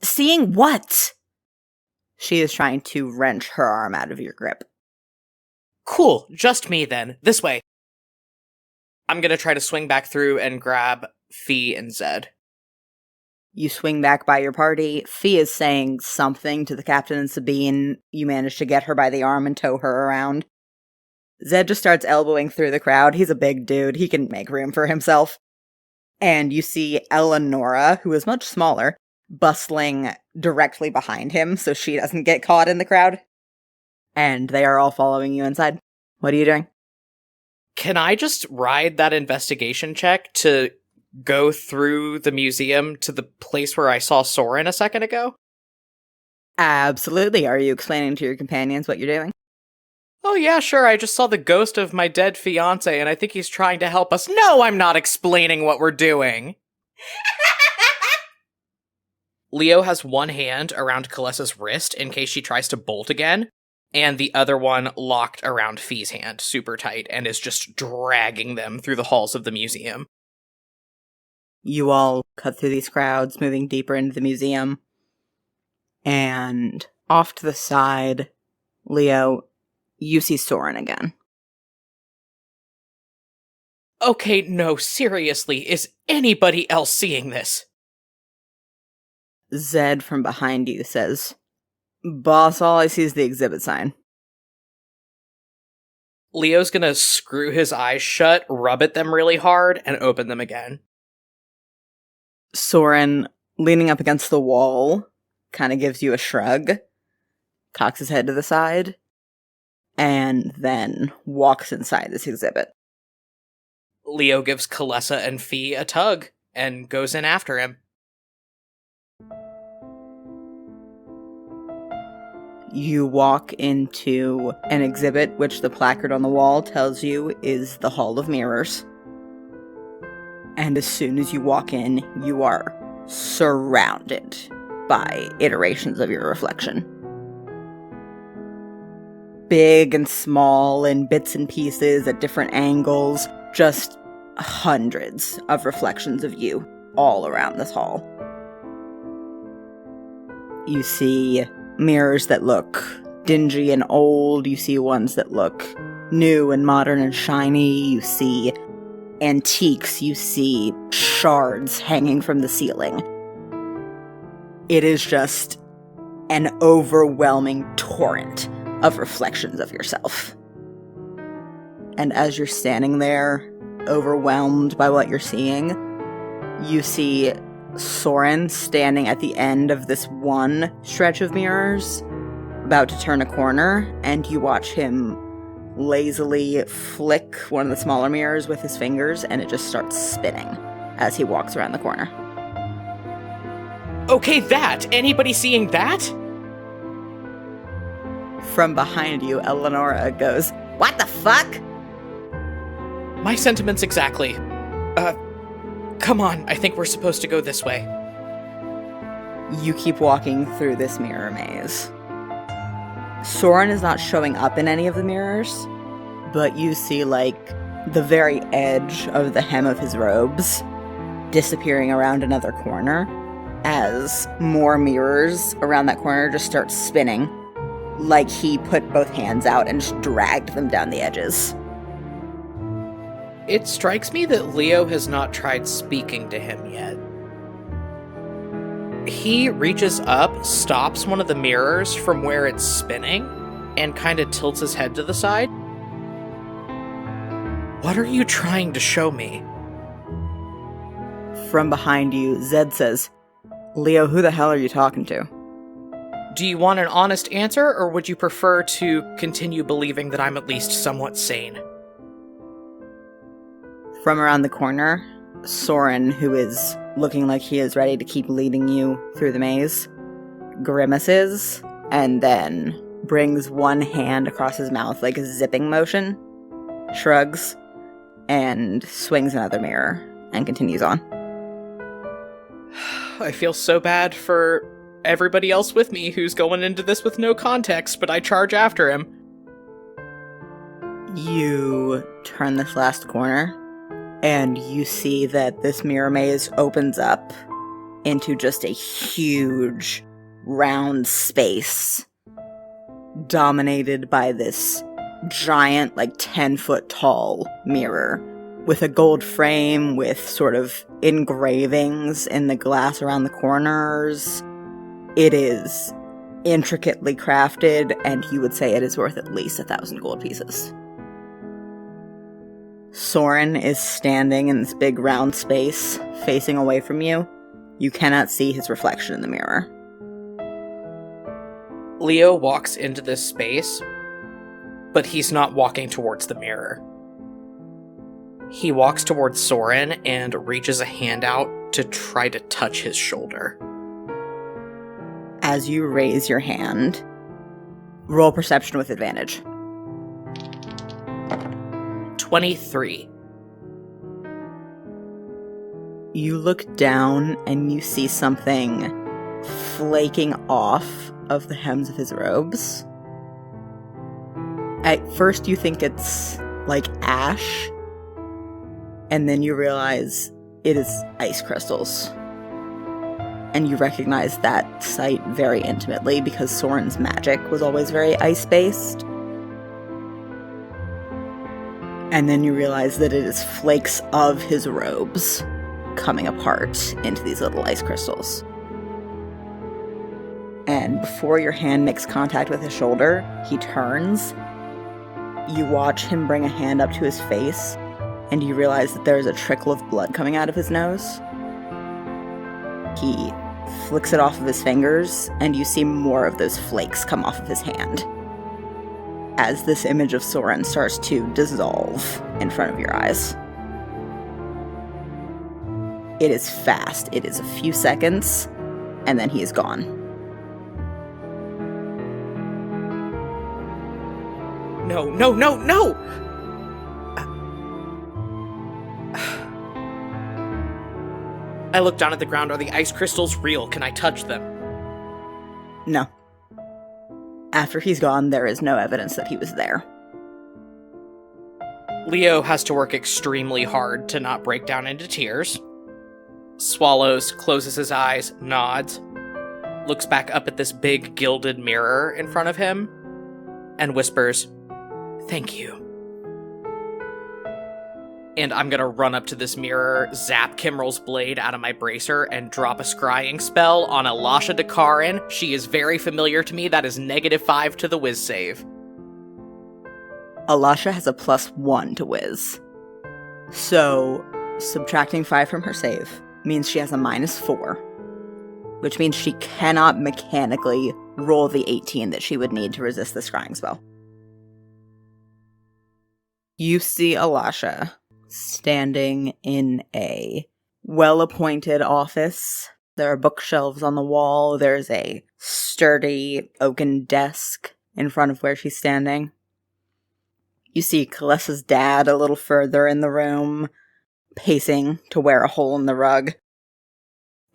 S2: Seeing what? She is trying to wrench her arm out of your grip.
S1: Cool, just me then. This way. I'm gonna try to swing back through and grab Phi and Zed.
S2: You swing back by your party. Phi is saying something to the captain and Sabine. You manage to get her by the arm and tow her around. Zed just starts elbowing through the crowd. He's a big dude. He can make room for himself. And you see Eleonora, who is much smaller, bustling directly behind him so she doesn't get caught in the crowd. And they are all following you inside. What are you doing?
S1: Can I just ride that investigation check to go through the museum to the place where I saw Soren a second ago?
S2: Absolutely. Are you explaining to your companions what you're doing?
S1: Oh yeah, sure, I just saw the ghost of my dead fiancé and I think he's trying to help us. No, I'm not explaining what we're doing! Leo has one hand around Kalessa's wrist in case she tries to bolt again, and the other one locked around Phi's hand, super tight, and is just dragging them through the halls of the museum.
S2: You all cut through these crowds, moving deeper into the museum. And off to the side, Leo, you see Soren again.
S1: Okay, no, seriously, is anybody else seeing this?
S2: Zed from behind you says, "Boss, all I see is the exhibit sign."
S1: Leo's gonna screw his eyes shut, rub at them really hard, and open them again.
S2: Soren, leaning up against the wall, kind of gives you a shrug, cocks his head to the side, and then walks inside this exhibit.
S1: Leo gives Kalessa and Phi a tug, and goes in after him.
S2: You walk into an exhibit which the placard on the wall tells you is the Hall of Mirrors. And as soon as you walk in, you are surrounded by iterations of your reflection. Big and small in bits and pieces at different angles, just hundreds of reflections of you all around this hall. You see mirrors that look dingy and old, you see ones that look new and modern and shiny, you see antiques, you see shards hanging from the ceiling. It is just an overwhelming torrent of reflections of yourself. And as you're standing there, overwhelmed by what you're seeing, you see Soren standing at the end of this one stretch of mirrors, about to turn a corner, and you watch him lazily flick one of the smaller mirrors with his fingers, and it just starts spinning as he walks around the corner.
S1: Okay, that! Anybody seeing that?
S2: From behind you, Eleonora goes, "What the fuck?"
S1: My sentiments exactly. Come on, I think we're supposed to go this way.
S2: You keep walking through this mirror maze. Soren is not showing up in any of the mirrors, but you see, like, the very edge of the hem of his robes disappearing around another corner as more mirrors around that corner just start spinning, like he put both hands out and just dragged them down the edges.
S1: It strikes me that Leo has not tried speaking to him yet. He reaches up, stops one of the mirrors from where it's spinning, and kind of tilts his head to the side. What are you trying to show me?
S2: From behind you, Zed says, Leo, who the hell are you talking to?
S1: Do you want an honest answer, or would you prefer to continue believing that I'm at least somewhat sane?
S2: From around the corner, Soren, who is looking like he is ready to keep leading you through the maze, grimaces and then brings one hand across his mouth like a zipping motion, shrugs, and swings another mirror and continues on.
S1: I feel so bad for everybody else with me who's going into this with no context, but I charge after him.
S2: You turn this last corner, and you see that this mirror maze opens up into just a huge, round space dominated by this giant, 10-foot tall mirror with a gold frame with sort of engravings in the glass around the corners. It is intricately crafted, and you would say it is worth at least 1,000 gold pieces. Soren is standing in this big round space, facing away from you. You cannot see his reflection in the mirror.
S1: Leo walks into this space, but he's not walking towards the mirror. He walks towards Soren and reaches a hand out to try to touch his shoulder.
S2: As you raise your hand, roll perception with advantage.
S1: 23.
S2: You look down and you see something flaking off of the hems of his robes. At first you think it's like ash, and then you realize it is ice crystals. And you recognize that sight very intimately because Soren's magic was always very ice-based. And then you realize that it is flakes of his robes coming apart into these little ice crystals. And before your hand makes contact with his shoulder, he turns. You watch him bring a hand up to his face, and you realize that there is a trickle of blood coming out of his nose. He flicks it off of his fingers, and you see more of those flakes come off of his hand as this image of Soren starts to dissolve in front of your eyes. It is fast. It is a few seconds, and then he is gone.
S1: No, no, no, no! I look down at the ground. Are the ice crystals real? Can I touch them?
S2: No. After he's gone, there is no evidence that he was there.
S1: Leo has to work extremely hard to not break down into tears. Swallows, closes his eyes, nods, looks back up at this big gilded mirror in front of him, and whispers, "Thank you." And I'm gonna run up to this mirror, zap Kimrel's blade out of my bracer, and drop a scrying spell on Alasha Dakarin. She is very familiar to me. That is -5 to the whiz save.
S2: Alasha has a +1 to whiz. So, subtracting 5 from her save means she has a -4, which means she cannot mechanically roll the 18 that she would need to resist the scrying spell. You see Alasha standing in a well-appointed office. There are bookshelves on the wall. There's a sturdy oaken desk in front of where she's standing. You see Kalessa's dad a little further in the room, pacing to wear a hole in the rug.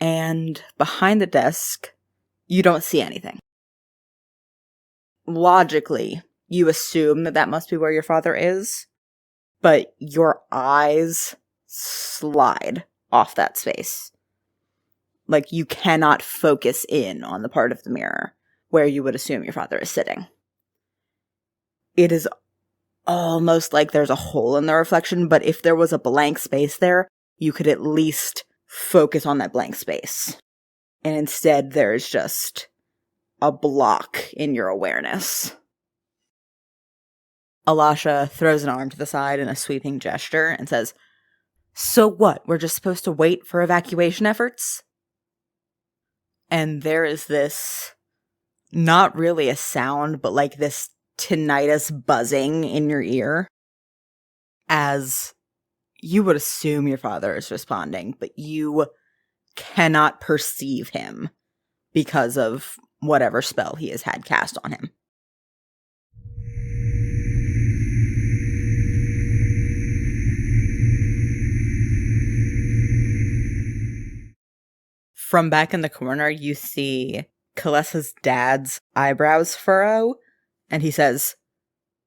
S2: And behind the desk, you don't see anything. Logically, you assume that that must be where your father is, but your eyes slide off that space. Like, you cannot focus in on the part of the mirror where you would assume your father is sitting. It is almost like there's a hole in the reflection, but if there was a blank space there, you could at least focus on that blank space And instead, there's just a block in your awareness. Alasha throws an arm to the side in a sweeping gesture and says, "So what? We're just supposed to wait for evacuation efforts?" And there is this, not really a sound, but like this tinnitus buzzing in your ear as you would assume your father is responding, but you cannot perceive him because of whatever spell he has had cast on him. From back in the corner, you see Kalessa's dad's eyebrows furrow, and he says,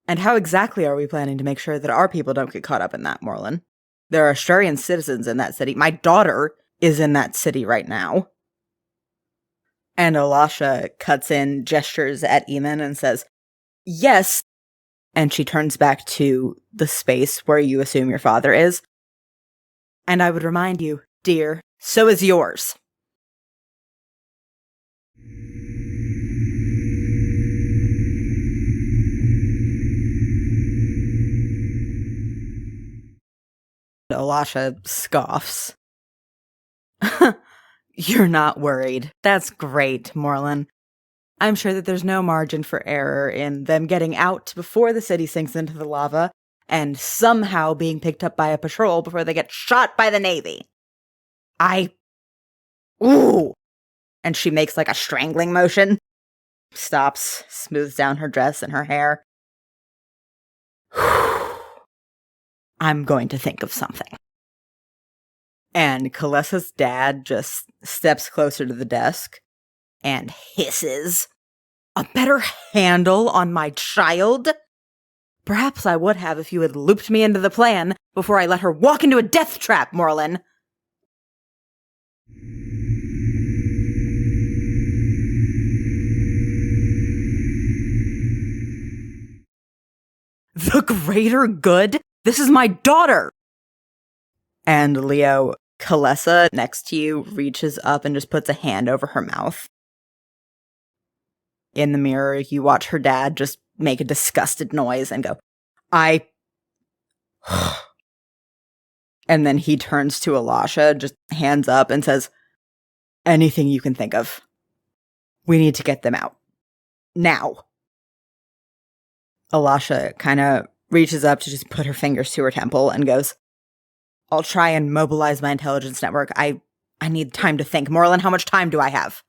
S2: "And how exactly are we planning to make sure that our people don't get caught up in that, Morlin? There are Asturian citizens in that city. My daughter is in that city right now." And Alasha cuts in, gestures at Eamon, and says, "Yes." And she turns back to the space where you assume your father is. "And I would remind you, dear, so is yours." Alasha scoffs. "You're not worried. That's great, Morlin. I'm sure that there's no margin for error in them getting out before the city sinks into the lava and somehow being picked up by a patrol before they get shot by the Navy. Ooh!" And she makes like a strangling motion. Stops, smooths down her dress and her hair. "I'm going to think of something." And Kalessa's dad just steps closer to the desk and hisses, "A better handle on my child? Perhaps I would have if you had looped me into the plan before I let her walk into a death trap, Morlin." "The greater good? This is my daughter!" And Leo, Kalessa next to you reaches up and just puts a hand over her mouth. In the mirror, you watch her dad just make a disgusted noise and go, And then he turns to Alasha, just hands up and says, "Anything you can think of. We need to get them out. Now." Alasha kind of reaches up to just put her fingers to her temple and goes, "I'll try and mobilize my intelligence network. I need time to think. Morlin, how much time do I have?"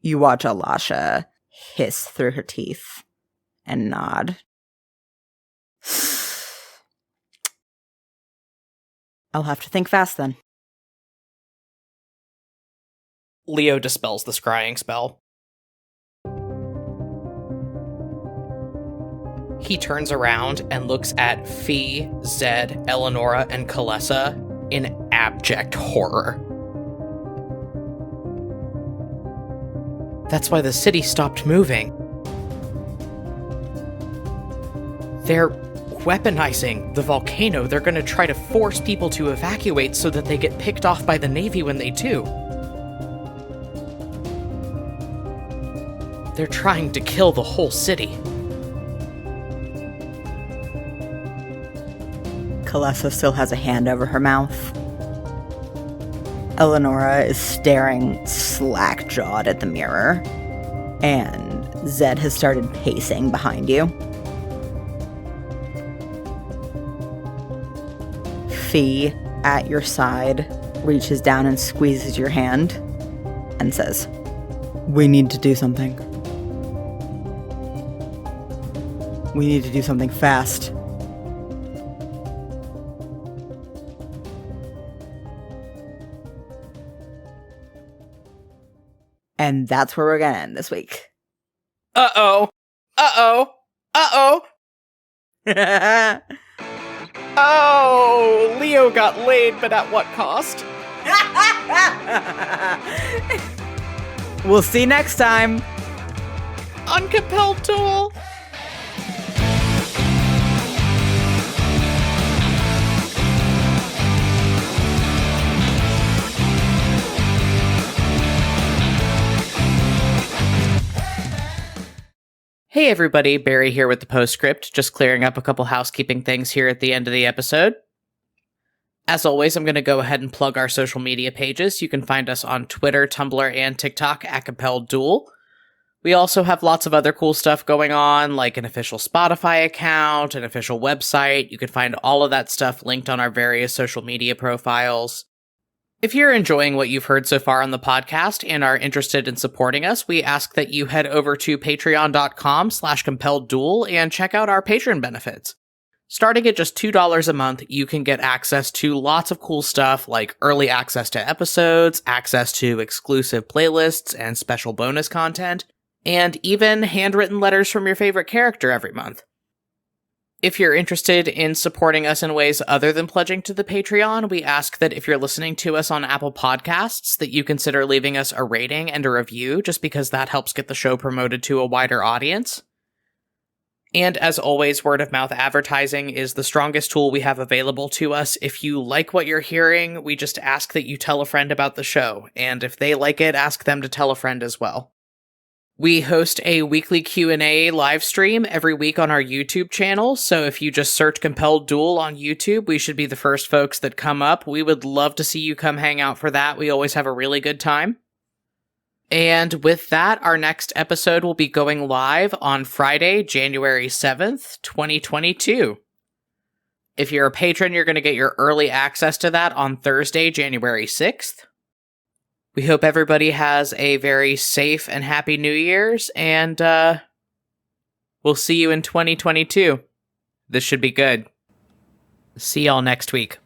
S2: You watch Alasha hiss through her teeth and nod. "I'll have to think fast then."
S1: Leo dispels the scrying spell. He turns around and looks at Phi, Zed, Eleonora, and Kalessa in abject horror. "That's why the city stopped moving. They're weaponizing the volcano. They're going to try to force people to evacuate so that they get picked off by the Navy when they do. They're trying to kill the whole city."
S2: Kalessa still has a hand over her mouth. Eleonora is staring slack-jawed at the mirror, and Zed has started pacing behind you. Phi, at your side, reaches down and squeezes your hand and says, "We need to do something. We need to do something fast." And that's where we're gonna end this week.
S1: Uh-oh. Uh-oh. Uh-oh. Oh, Leo got laid, but at what cost?
S2: We'll see you next time
S1: On Compelled Tool. Hey everybody, Barry here with the postscript, just clearing up a couple housekeeping things here at the end of the episode. As always, I'm going to go ahead and plug our social media pages. You can find us on Twitter, Tumblr, and TikTok at Compelled Duel. We also have lots of other cool stuff going on, like an official Spotify account, an official website. You can find all of that stuff linked on our various social media profiles. If you're enjoying what you've heard so far on the podcast and are interested in supporting us, we ask that you head over to patreon.com/compelledduel and check out our patron benefits. Starting at just $2 a month, you can get access to lots of cool stuff like early access to episodes, access to exclusive playlists and special bonus content, and even handwritten letters from your favorite character every month. If you're interested in supporting us in ways other than pledging to the Patreon, we ask that if you're listening to us on Apple Podcasts, that you consider leaving us a rating and a review, just because that helps get the show promoted to a wider audience. And as always, word-of-mouth advertising is the strongest tool we have available to us. If you like what you're hearing, we just ask that you tell a friend about the show, and if they like it, ask them to tell a friend as well. We host a weekly Q&A live stream every week on our YouTube channel, so if you just search Compelled Duel on YouTube, we should be the first folks that come up. We would love to see you come hang out for that. We always have a really good time. And with that, our next episode will be going live on Friday, January 7th, 2022. If you're a patron, you're going to get your early access to that on Thursday, January 6th. We hope everybody has a very safe and happy New Year's, and we'll see you in 2022. This should be good. See y'all next week.